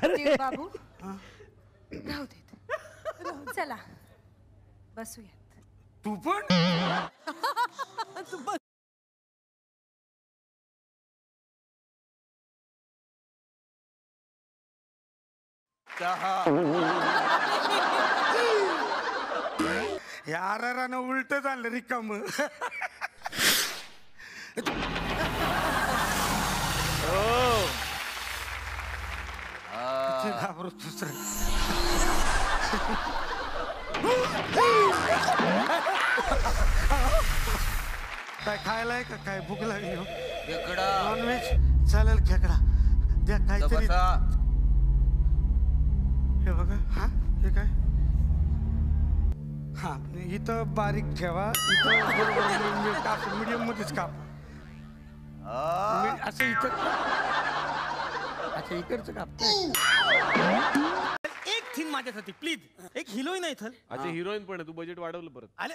देव बाबू राहू देत. चला बसूयात. तू पण? यारानं उलट झालं रिकाम. घाबरत दुसरं. काय खायला आहे का काय? भूक लागली हो. नॉनव्हेज चालेल. खेकडा द्या काहीतरी. हे बघा. हा हे काय? हा इथं बारीक ठेवा. इथं काप मीडियम मध्येच काप. असं इथं. अच्छा इकडचं काप. एक थीम माझ्यासाठी प्लीज. एक हिरोईन आहे इथं. अच्छा हिरोईन पण आहे. तू बजेट वाढवलं परत. अरे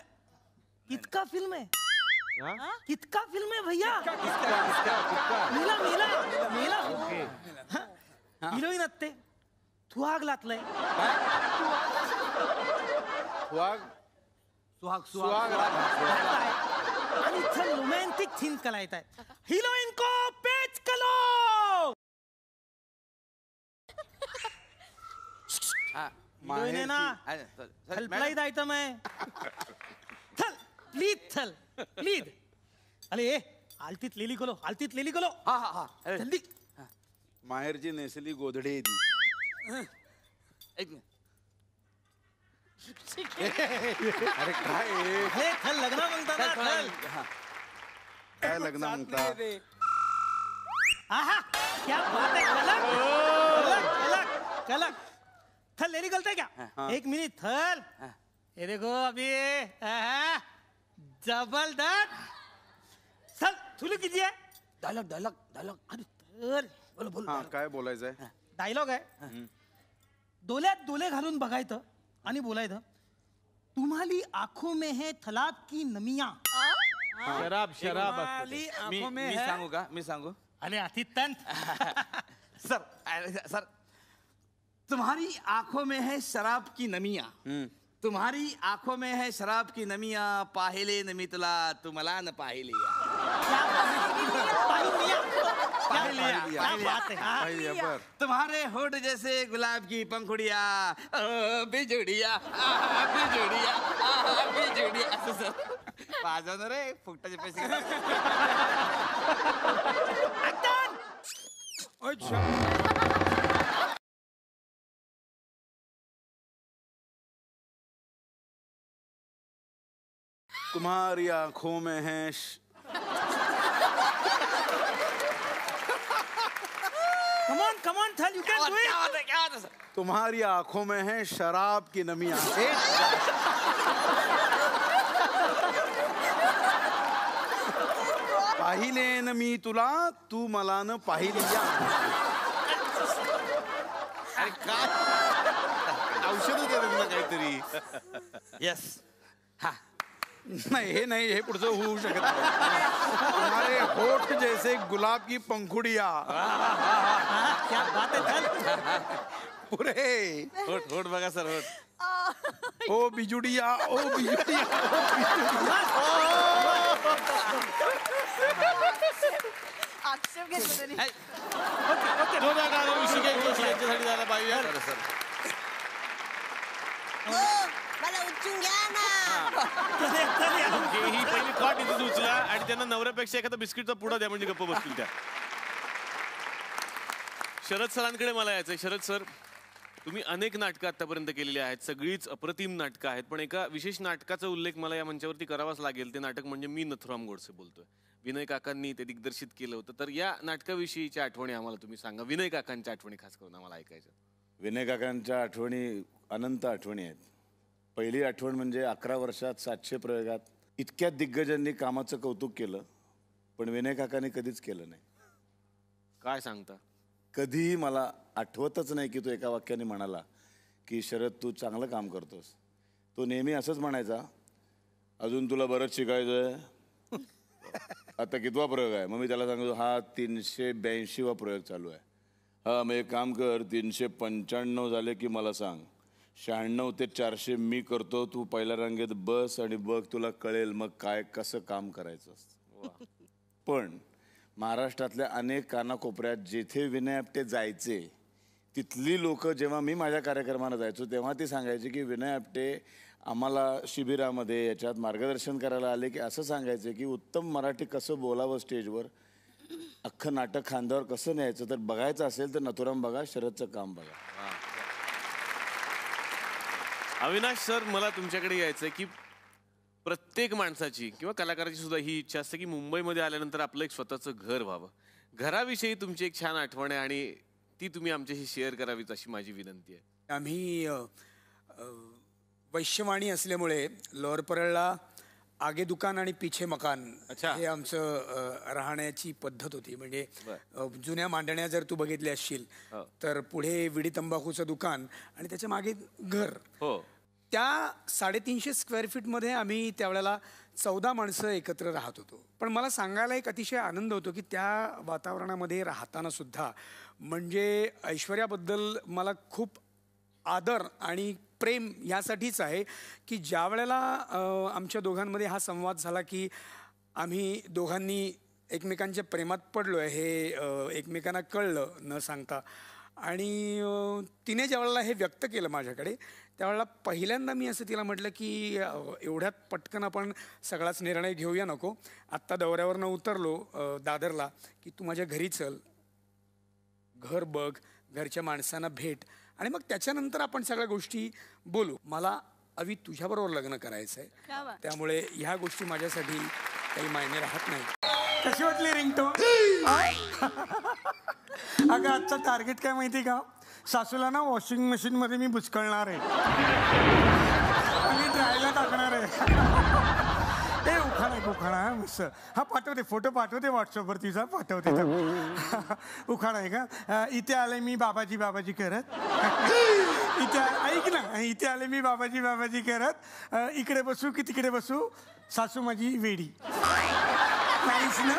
इतका फिल्म आहे. कितका फिल्म आहे भैया. मेला मेला मेला. हिरोईन असते. सुहाग लातलंय. सुहाग आणि इथं रोमॅन्टिक थीम कला येत आहे. हिरोईन को पेच कलो. हिरोईन आहे ना. हेल्पलाइन आइटम आहे. चल प्लीज चल प्लीज. अरे आलतीत लेली कलो. आलतीत लेली कलो. हा हा हा जल्दी. माहेरची नेसली गोधडी ती. एक मिनिट. अरे काय हे चल लग्न म्हणता ना. चल काय लग्न म्हणता? आहा क्या बात है. कलक कलक कलक. थल लेरी गलता है क्या? एक मिनट थल. ये देखो अभी जबरदस्त. चल सुरू कीजिए. Dialogue dialogue dialogue. अरे तर बोलो बोलो. हा काय बोलायचंय? डायलॉग आहे. डोल्यात डोले घालून बघायचं आणि बोलायचं. तुम्हारी आंखों में है थलाक की नमियां. शराब तुम्हारी आंखों में मी है. सांगू का? मी सांगू? अरे अतितंत. सर तुम्हारी आंखों में है शराब की नमियां. तुम्हारी आंखों में है शराब की नमियां. पाहिले न मी तुला, तू मला न पाहिलिया. तुम्हारे होठ जैसे गुलाब की पंखुड़िया, बिजुड़िया बिजुड़िया बिजुड़िया. असं सर वाजव रे फुकटाचे पैसे. तुम्हारी आंखों में है Come on, Thal, you can do it. क्या बात है सर. तुम्हारी आंखों में है शराब की नमियां. पाहिले न मी तुला, तू मला न पाहिलिया. अरे काय औषध दे ना काहीतरी. येस. नाही, हे नाही, हे पुढचं होऊ शकत नाही. तुम्हारे होठ जैसे गुलाब की पंखुड़िया. क्या बात है थल. पुरे होठ बघा सर, होठ. ओ बिजुड़िया, ओ बिजुड़िया, ओ बिजुड़िया. आक्षेप घेतला त्यांनी. ओके. याच्यासाठी झाला पाहिजे. मला उचलून घ्या ना. ही पहिली कॉट इथून उचला आणि त्यांना नवऱ्यापेक्षा एखादा बिस्किटचा पुडा द्या म्हणजे गप्प बसतील त्या. शरद सरांकडे मला यायचंय. शरद सर, तुम्ही अनेक नाटकं आतापर्यंत केलेली आहेत, सगळीच अप्रतिम नाटकं आहेत, पण एका विशेष नाटकाचा उल्लेख मला या मंचावरती करावाच लागेल. ते नाटक म्हणजे मी नथुराम गोडसे बोलतोय. विनय काकांनी ते दिग्दर्शित केलं होतं. तर या नाटकाविषयीच्या आठवणी आम्हाला तुम्ही सांगा. विनय काकांच्या आठवणी खास करून आम्हाला ऐकायच्या. विनय काकांच्या आठवणी अनंत आठवणी आहेत. पहिली आठवण म्हणजे 11 वर्षात 700 प्रयोगात इतक्या दिग्गजांनी कामाचं कौतुक केलं, पण विनय काकांनी कधीच केलं नाही. काय सांगता? कधीही मला आठवतच नाही की तो एका वाक्याने म्हणाला की शरद तू चांगलं काम करतोस. तो नेहमी असंच म्हणायचा, अजून तुला बरंच शिकायचं आहे. आता कितवा प्रयोग आहे? मग मी त्याला सांगतो, हा 382वा प्रयोग चालू आहे. हा मग एक काम कर, 395 झाले की मला सांग. 96 ते 400 मी करतो, तू पहिल्या रांगेत बस आणि बघ, तुला कळेल मग काय कसं काम करायचं असतं. पण महाराष्ट्रातल्या अनेक कानाकोपऱ्यात जेथे विनय आपटे जायचे तिथली लोक, जेव्हा मी माझ्या कार्यक्रमाला जायचो तेव्हा ती सांगायची की विनय आपटे आम्हाला शिबिरामध्ये याच्यात मार्गदर्शन करायला आले की असं सांगायचे की उत्तम मराठी कसं बोलावं स्टेजवर, अख्खं नाटक खांद्यावर कसं न्यायचं. तर बघायचं असेल तर नथुराम बघा, शरदचं काम बघा. अविनाश सर, मला तुमच्याकडे यायचंय की प्रत्येक माणसाची किंवा कलाकाराची सुद्धा ही इच्छा असते की मुंबईमध्ये आल्यानंतर आपलं एक स्वतःचं घर व्हावं. घराविषयी तुमची एक छान आठवण आहे आणि ती तुम्ही आमच्याशी शेअर करावीत अशी माझी विनंती आहे. आम्ही वैश्यवाणी असल्यामुळे लोअर परळला आगे दुकान आणि पिछे मकान हे आमचं राहण्याची पद्धत होती. म्हणजे जुन्या मांडण्या जर तू बघितल्या असशील तर पुढे विडी तंबाखूचं दुकान आणि त्याच्या मागे घर. त्या 350 स्क्वेअर फीटमध्ये आम्ही त्यावेळेला 14 माणसं एकत्र राहत होतो. पण मला सांगायला एक अतिशय आनंद होतो की त्या वातावरणामध्ये राहताना सुद्धा म्हणजे ऐश्वर्याबद्दल मला खूप आदर आणि प्रेम यासाठीच आहे की ज्या वेळेला आमच्या दोघांमध्ये हा संवाद झाला की आम्ही दोघांनी एकमेकांच्या प्रेमात पडलो आहे हे एकमेकांना कळलं न सांगता. आणि तिने ज्या वेळेला हे व्यक्त केलं माझ्याकडे त्यावेळेला पहिल्यांदा मी असं तिला म्हटलं की एवढ्यात पटकन आपण सगळाच निर्णय घेऊया नको. आत्ता दौऱ्यावरनं उतरलो दादरला की तू माझ्या घरी चल, घर बघ, घरच्या माणसांना भेट आणि मग त्याच्यानंतर आपण सगळ्या गोष्टी बोलू. मला अवी तुझ्याबरोबर लग्न करायचं आहे, त्यामुळे ह्या गोष्टी माझ्यासाठी काही मायने राहत नाही. कशी वाटली रिंगटोन? अगं आजचं टार्गेट काय माहिती का? सासूला ना वॉशिंग मशीनमध्ये मी बुचकळणार आहे आणि ड्रायला टाकणार आहे. ते उखाणा उखाणा आहे मस्त. हा पाठवते, फोटो पाठवते व्हॉट्सअपवर तिचा, पाठवते. उखाणा आहे का? इथे आले मी बाबाजी बाबाजी करत. इथे ऐक ना, इथे आले मी बाबाजी बाबाजी करत. इकडे बसू की तिकडे बसू, सासू माझी वेडी. नाहीच ना?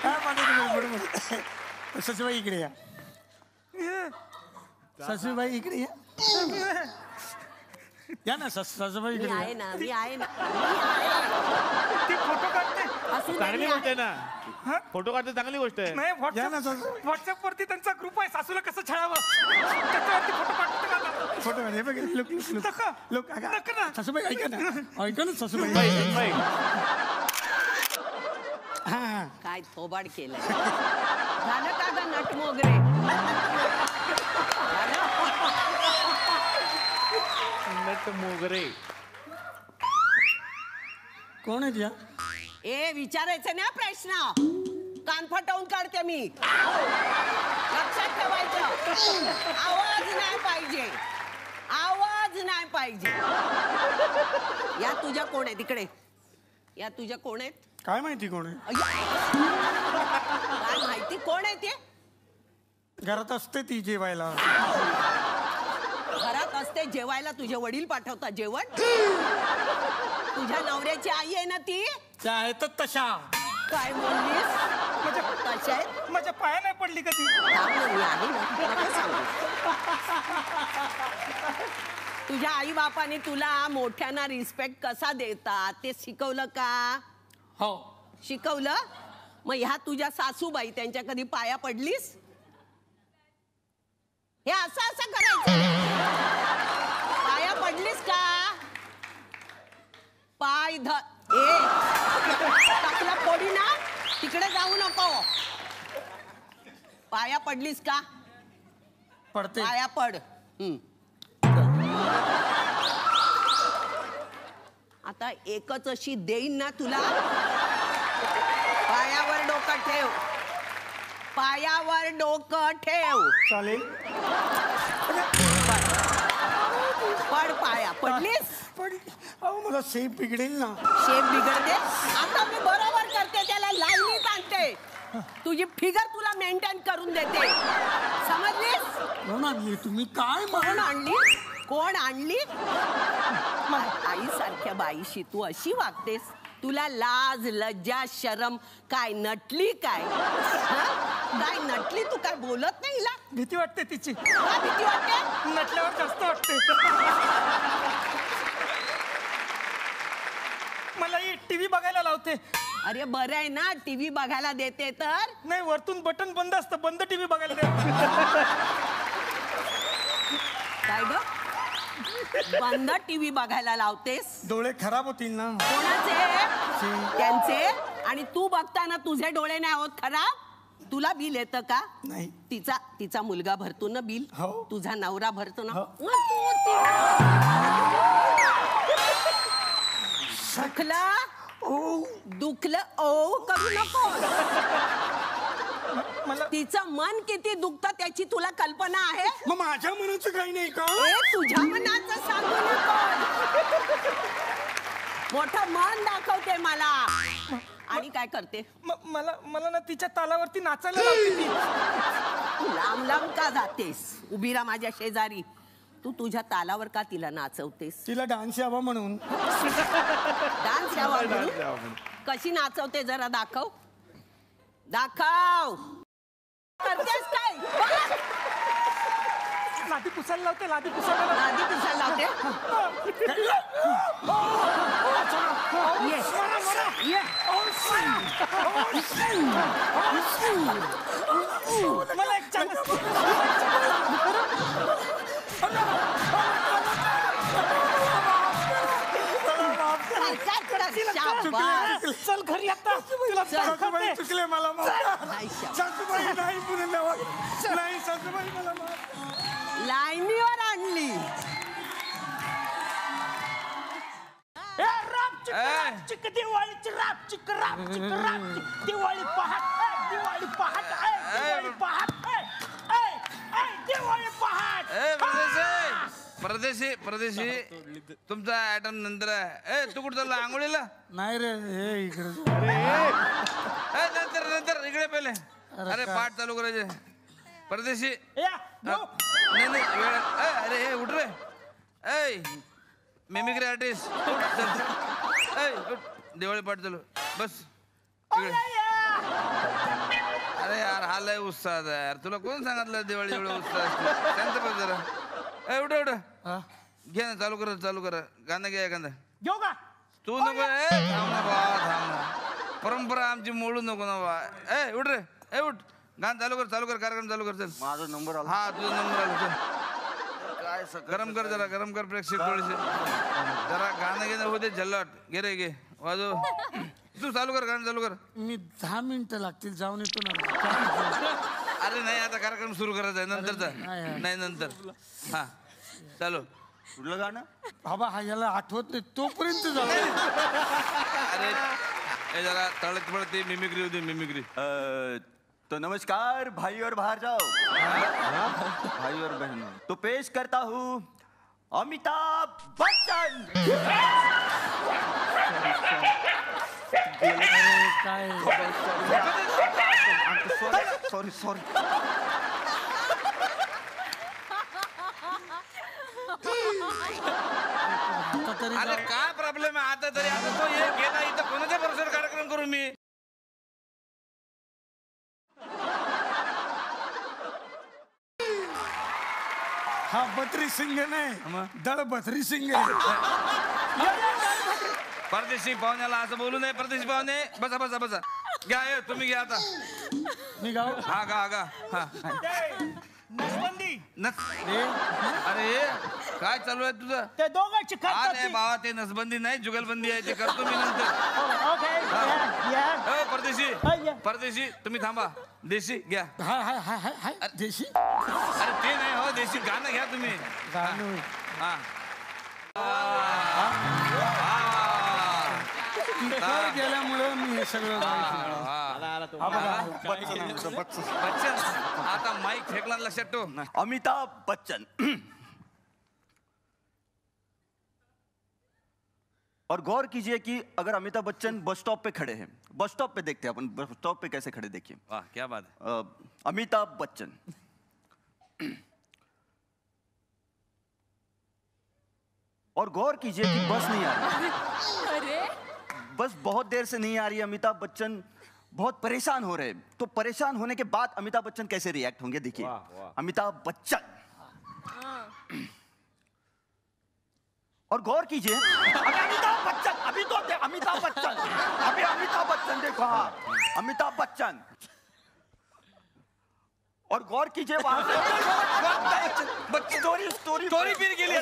हा पाठवते. सासूबाई इकडे या. सासूबाई इकडे या ना. सासूबाई इकडे आहे ना, मी आहे ना. ती फोटो काढते. चांगली गोष्ट आहे ना, फोटो काढते, चांगली गोष्ट आहे. नाही, व्हॉट्सअप वरती त्यांचा ग्रुप आहे, सासूला कसं छळावं त्याच्यावरती फोटो काढते. फोटो काढ. हे बघ, लोक सासूबाई ऐका ना, ऐका ना सासूबाई. काय थोबाड केलंय. झालं का ग नट मोगरे? नट मोगरे कोण आहे? ए विचारायचं ना प्रश्न, कान फटवून काढते मी. लक्षात ठेवायचं, आवाज नाही पाहिजे, आवाज नाही पाहिजे. या तुझ्या कोण आहे तिकडे? या तुझ्या कोण आहेत? काय माहिती कोण आहे? काय माहिती कोण आहे ते? घरात असते ती जेवायला. घरात असते जेवायला? तुझे वडील पाठवतात जेवण? तुझ्या नवऱ्याची आई आहे ना ती? त्या आहेत तशा. काय बोललीस? तशा आहेत? माझ्या पाया नाही पडली कधी. मी आहे ना. तुझ्या आई बापाने तुला मोठ्यांना रिस्पेक्ट कसा देतात ते शिकवलं का? हो शिकवलं. मग ह्या तुझ्या सासूबाई, त्यांच्या कधी पाया पडलीस? हे असं असं करायचं. पाया पडलीस का? पाय टाकला पोडी ना, तिकडे जाऊ नको. पाया पडलीस का? पडते. पाया पड. आता एकच अशी देईन ना तुला. पायावर डोकं ठेव, पायावर डोकं ठेव. चालेल. पड. पाया पडलीस? अहो मला शेप बिघडेल ना. शेप बिघडते? आता मी बरोबर करते, त्याला लाईनीत आणते. तुझी फिगर तुला मेंटेन करून देते, समजलीस? कोण आणली तुम्ही? काय कोण आणली? कोण आणली? आई सारख्या बाईशी तू अशी वागतेस? तुला लाज लज्जा शरम काय नटली काय? काय नटली? तू काय बोलत नाही हिला? भीती वाटते तिची. काय भीती वाटते? नटल्यावर जास्त वाटते. मला ही टीव्ही बघायला लावते. अरे बरं आहे ना, टीव्ही बघायला देते तर. नाही, वरतून बटन बंद असतं, बंद टीव्ही बघायला देते. काय ग? बंद टीव्ही बघायला लावतेस? डोळे खराब होतील ना. कोणाचे? त्यांचे. आणि तू बघताना तुझे डोळे नाही होत खराब? तुला बिल येतं का? नाही. तिचा मुलगा भरतो ना बिल? तुझा नवरा भरतो ना? दुखलं ओ करू नको. तिचं मन किती दुखतं त्याची तुला कल्पना आहे? मग माझ्या मनाचं काही नाही का? तुझ्या मनाचं सांगू नको. मोठं मन दाखवते मला. आणि काय करते? मला ना तिच्या तालावरती नाचायला लावते ती. लांब लांब का जातेस? उभी राहा माझ्या शेजारी. तू तुझ्या तालावर का तिला नाचवतेस? तिला डान्स यावा म्हणून. डान्स यावा म्हणून? कशी नाचवते जरा दाखव. दाखव. करतेस काय? लादी पुसायला लावते. लादी पुसायला लावते. मला एक चान्स. चल घरी आता. सासूबाई चुकले मला. सासूबाई नाही पुण्याला. नाही सासूबाई मला लाईनीवर आणली. चिक दिवाळीची राप चिक राप चिक राप चिक. दिवाळी पहाट, दिवाळी पहाट, दिवाळी पहाट, दिवाळी पहाट. परदेशी परदेशी तुमचा आयटम नंतर आहे. ए तू कुठं चालला आंघोळीला? नाही रे हे इकडे नंतर नंतर इकडे पहिले. अरे पाठ चालू करायचे. परदेशी नाही नाही वेळ. अरे हे उठ रे. ऐ मिमिक्री आर्टिस्ट दिवाळी पाठ चालू बस इकडे. अरे यार हा लय उत्साह आहे यार. तुला कोण सांगितलं दिवाळी एवढा उत्साह असतो? शांत बस जरा. ए उठ उठ घे ना चालू कर गाणं घ्या एखादा. घेऊ का? तू नको. थांब ना बा थांब ना. परंपरा आमची मोडू नको ना बा. ए उठ रे. ए उठ गाणं चालू कर कार्यक्रम चालू कर. चल माझा नंबर आला. हा तुझा नंबर आला. चल काय गरम कर प्रेक्षक थोडेसे. जरा गाणं घेणं होते झल्लाट. घे रे घे वाजव. तू चालू कर गाणं चालू कर. मी 10 मिनिटं लागतील जाऊन येतो ना. अरे नाही आता कार्यक्रम सुरू करायचा आहे नंतरचा. नाही नंतर हा चालू. कुठलं गाणं बाबा हा याला आठवत नाही तोपर्यंत जाऊ. अरे हे जरा तळत पडते मिमिक्री होती मिमिक्री. तो नमस्कार भाई और बाहर जाओ. भाई और बहन तो पेश करता हूँ अमिताभ बच्चन. सॉरी अरे काय प्रॉब्लेम आहे आता तरी. आता तो हे गेला इथं कोणाच्या भरोश्यावर कार्यक्रम करू मी. हा बत्री सिंग नाही दळ बत्री सिंग आहे. परदेशी पाहुण्याला असं बोलू नये. परदेशी पाहुणे बसा बसा बसा. घ्या ये तुम्ही घ्या आता. मी गाव हा गा हा नसबंदी. अरे काय चालू आहे तुझं? ते दोघांची नाही बाबा ते नसबंदी नाही जुगलबंदी आहे. ते करतो मी नंतर. परदेशी तुम्ही थांबा. देशी घ्या. देशी अरे ते नाही हो देशी गाणं घ्या तुम्ही. हा गेल्यामुळे मी हे सगळं बच्चन आता माईक फेकला लक्षात ठेव. अमिताभ बच्चन. और गौर कीजिए कि अगर अमिताभ बच्चन बस स्टॉप पे खड़े हैं. बस स्टॉप पे देखते हैं अपन बस स्टॉप पे कैसे खड़े देखिए. वाह क्या बात है. अमिताभ बच्चन और गौर कीजिए कि बस नहीं आ रही. बस बहुत देर से नहीं आ रही है. अमिताभ बच्चन बहुत परेशान हो रहे हैं. तो परेशान होने के बाद अमिताभ बच्चन कैसे रिएक्ट होंगे देखिए. अमिताभ बच्चन और गौर कीजिए अमिताभ बच्चन अभी अमिताभ बच्चन देखो. हाँ अमिताभ बच्चन और गौर कीजिए वहां स्टोरी फिर गेली.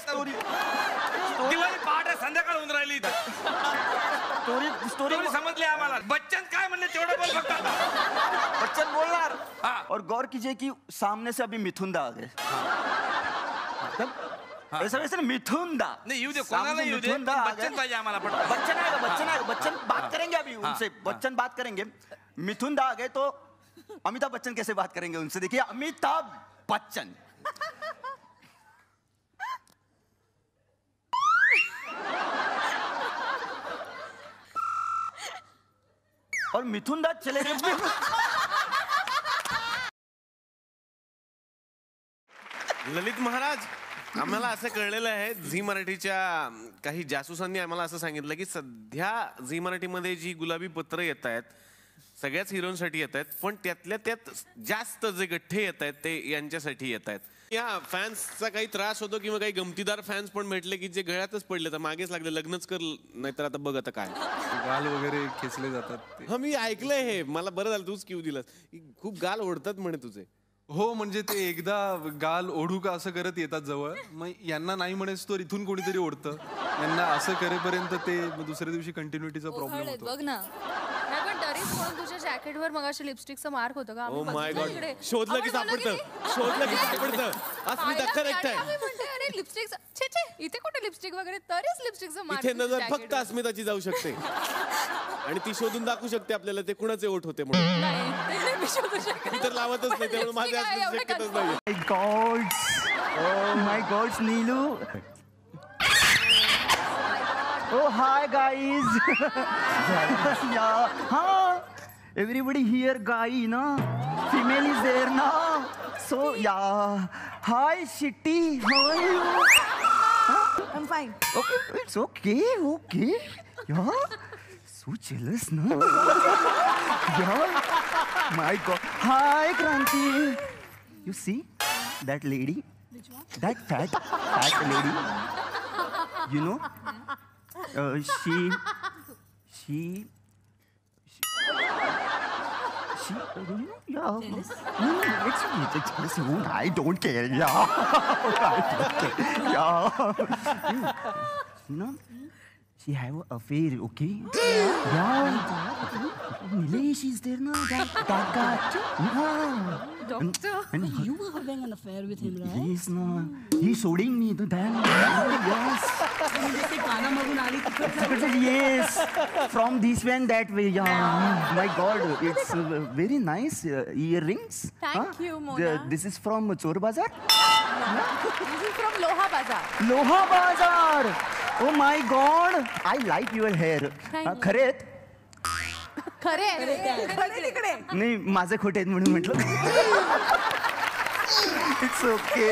दिवाळी पहाट आहे संध्याकाळ होऊन राहिली इथं. स्टोरी समजली आम्हाला. बच्चन काय म्हणले तेवढं बोल फक्त. बच्चन बोलणार. और गौर कीजिए कि सामने से अभी मिथुनदा आ गए. ऐसा वैसे मिथुनदा नहीं येऊ दे कोणाला येऊ दे. बच्चन पाहिजे आम्हाला. बच्चन बात करेंगे अभी उनसे. बच्चन बात करेंगे. मिथुनदा आ गए तो अमिताभ बच्चन कैसे बात करेंगे उनसे देखिए. अमिताभ बच्चन और मिथुनदा चले गए. ललित महाराज आम्हाला असं कळलेलं आहे झी मराठीच्या काही जासूसांनी आम्हाला असं सांगितलं की सध्या झी मराठीमध्ये जी गुलाबी पत्र येत आहेत सगळ्याच हिरोईनसाठी येत आहेत पण त्यातल्या त्यात जास्त जे गठ्ठे येत आहेत ते यांच्यासाठी येत आहेत. या फॅन्सचा काही त्रास होतो किंवा काही गमतीदार फॅन्स पण भेटले की जे गळ्यातच पडले तर मागेच लागले लग्नच कर नाहीतर आता बघ आता काय गाल वगैरे खेचले जातात. हा मी ऐकलंय हे. मला बरं झालं तूच क्यू दिलास. खूप गाल ओढतात म्हणे तुझे. हो म्हणजे ते एकदा गाल ओढू का असं करत येतात जवळ मग यांना नाही म्हणेस तर इथून कोणीतरी ओढतं यांना असं करेपर्यंत ते दुसऱ्या दिवशी कंटिन्युटीचा प्रॉब्लेम होतो. बघ ना नाही पण तरीच म्हणून तुझ्या जॅकेटवर मगाशी लिपस्टिकचा मार्क होता का. ओ माय गॉड शोधलं की सापडतं. अस्मिता करेक्ट आहे. अरे लिपस्टिक छे छे इथे कुठे लिपस्टिक वगैरे तरीच लिपस्टिकचा मार्क. इथे नजर फक्त अस्मिताची जाऊ शकते आणि ती शोधून दाखवू शकते आपल्याला ते कुणाचे ओठ होते म्हणून. नाही मी शोधू शकते. तर लावतच नाही त्यामुळे माझ्या शक्यताच नाही. Oh my God, Neelu. Oh, hi guys. Yeah. Everybody here, guy, no? Female is there now. So, yeah. Hi, Shitty. How are you? I'm fine. Okay, it's okay. Yeah. So jealous, no? Yeah. My God. Hi, Kranti. You see that lady? That fat lady. You know? She. Yeah. It's I don't care. Yeah. You know, she have an affair, okay? Yeah. Nilesh is there now. That guy. Yeah. Doctor, And you were having an affair with him, right? He's no. He's showing me the damn. Yes. Yes. From this way and that way. Yeah. My God, it's very nice earrings. Thank you, Mona. This is from Chor Bazaar. This is from Loha Bazaar. Loha बाजार. Oh my God. I like your hair. खरे आहेत? खरे नाही माझे खोटे आहेत म्हणून म्हटलं. It's okay.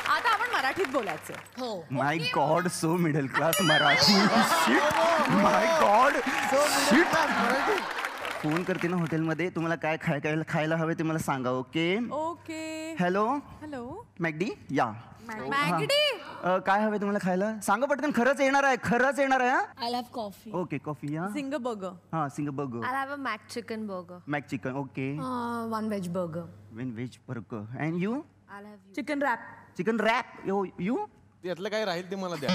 आता आपण मराठीत बोलायचं. हो. My God, so middle class Marathi. My God. Phone करते ना हॉटेलमध्ये, तुम्हाला काय खायला हवे ते मला सांगा. Okay okay. हॅलो हॅलो मॅगडी. या मॅगडी. काय हवे तुम्हाला खायला सांगा पटकन. खरंच येणार आहे. I'll have coffee. Okay coffee. या सिंग बर्गर. हा सिंग burger. I'll have a mac chicken burger. Mac chicken. Okay. One veg burger. Veg burger. And you? I'll have you. Chicken wrap. Chicken wrap. You? त्यातलं काय राहील ते मला द्या.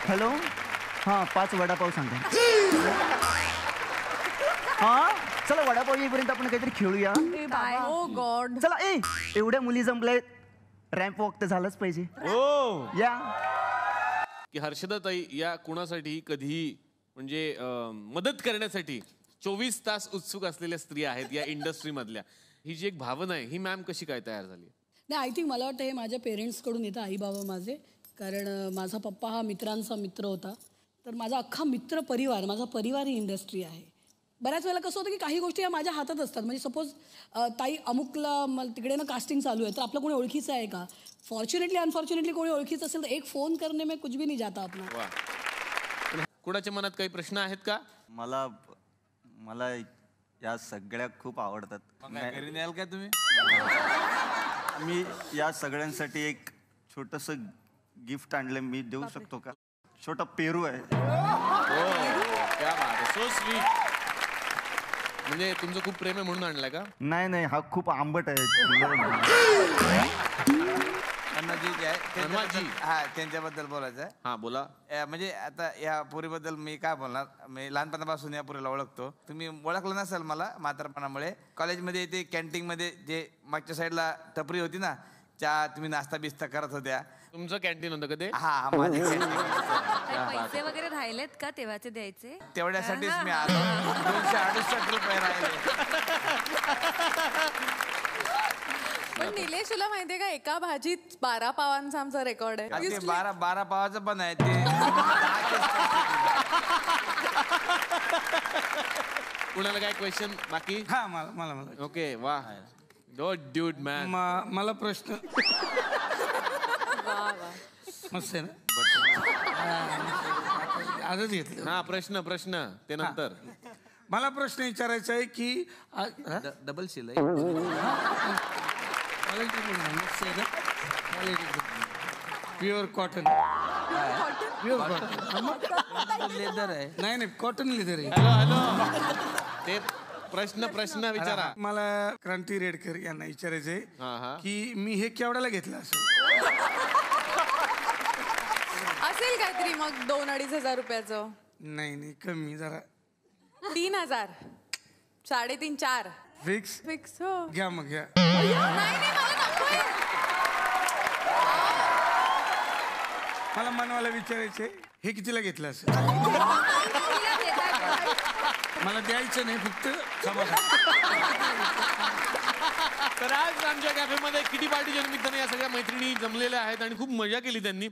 हॅलो. हां 5 वडापाव सांगा. हा चला वडापाव येईपर्यंत आपण काहीतरी खेळूया. ओ गॉड. चला एवढ्या मुली जमल्या, रॅम्प वॉक तर झालंच पाहिजे. या की हर्षदाताई या कुणासाठी कधीही म्हणजे मदत करण्यासाठी 24 तास उत्सुक असलेल्या स्त्रिया आहेत या इंडस्ट्री मधल्या. ही जी एक भावना आहे ही मॅम कशी काय तयार झाली? नाही, आय थिंक मला वाटतं हे माझ्या पेरेंट्सकडून येतं, आई बाबा माझे. कारण माझा पप्पा हा मित्रांचा मित्र होता. तर माझा अख्खा मित्र परिवार, माझा परिवार ही इंडस्ट्री आहे. बऱ्याच वेळेला कसं होतं की काही गोष्टी या माझ्या हातात असतात. म्हणजे सपोज ताई अमुकला तिकडे ना कास्टिंग चालू आहे, तर आपलं कोणी ओळखीचं आहे का? फॉर्च्युनेटली अनफॉर्च्युनेटली कोणी ओळखीचं असेल तर एक फोन करणे में कुछ भी नहीं जाता आपला. कुणाच्या मनात काही प्रश्न आहेत का? मला या सगळ्या खूप आवडतात. घरी न्याल काय तुम्ही? मी या सगळ्यांसाठी एक छोटस गिफ्ट आणलं, मी देऊ शकतो का? छोटा पेरू आहे. So sweet. म्हणजे तुमचं खूप प्रेम आहे म्हणून आणलाय का? नाही, हा खूप आंबट आहे. त्यांच्याबद्दल बोलायचं आहे. हा बोला. म्हणजे आता या पुरीबद्दल मी काय बोलणार. मी लहानपणापासून या पुरीला ओळखतो. तुम्ही ओळखलं नसेल मला म्हातारपणामुळे. कॉलेजमध्ये ते कॅन्टीन मध्ये जे मागच्या साईडला टपरी होती ना, त्या तुम्ही नाश्ता बिस्ता करत होत्या. तुमचं कॅन्टीन होतं का ते? हा माझे पैसे वगैरे राहिलेत का तेव्हाचे द्यायचे? तेवढ्यासाठीच मी आलो. 268 रुपये राहिले. पण निलेश तुला माहितीये का, एका भाजीत 12 पावांचा आमचा रेकॉर्ड आहे. ते 12 पावाचं पण आहे ते. कुणाला काय क्वेश्चन बाकी? हा मला ओके वा. Dude man. मला प्रश्न मस्त आहे ना. आजच घेतलं. हा प्रश्न ते नंतर. मला प्रश्न विचारायचा आहे की डबल शिलाई प्युअर कॉटन. लेदर आहे. नाही कॉटन लेदर आहे. हॅलो ते प्रश्न विचारा. मला क्रांती रेडकर यांना विचारायचंय की मी हे केवढ्याला घेतलं असेल काहीतरी मग 2-2.5 रुपयाचं. नाही कमी जरा. 3,000 3.5 4 फिक्स हो. घ्या मग घ्या. मला मनवाला विचारायचंय हे कितीला घेतलं असं? मला द्यायचं नाही फक्त तर आज आमच्या कॅफेमध्ये किटी पार्टीच्या निमित्ताने या सगळ्या मैत्रिणी जमलेल्या आहेत आणि खूप मजा केली त्यांनी.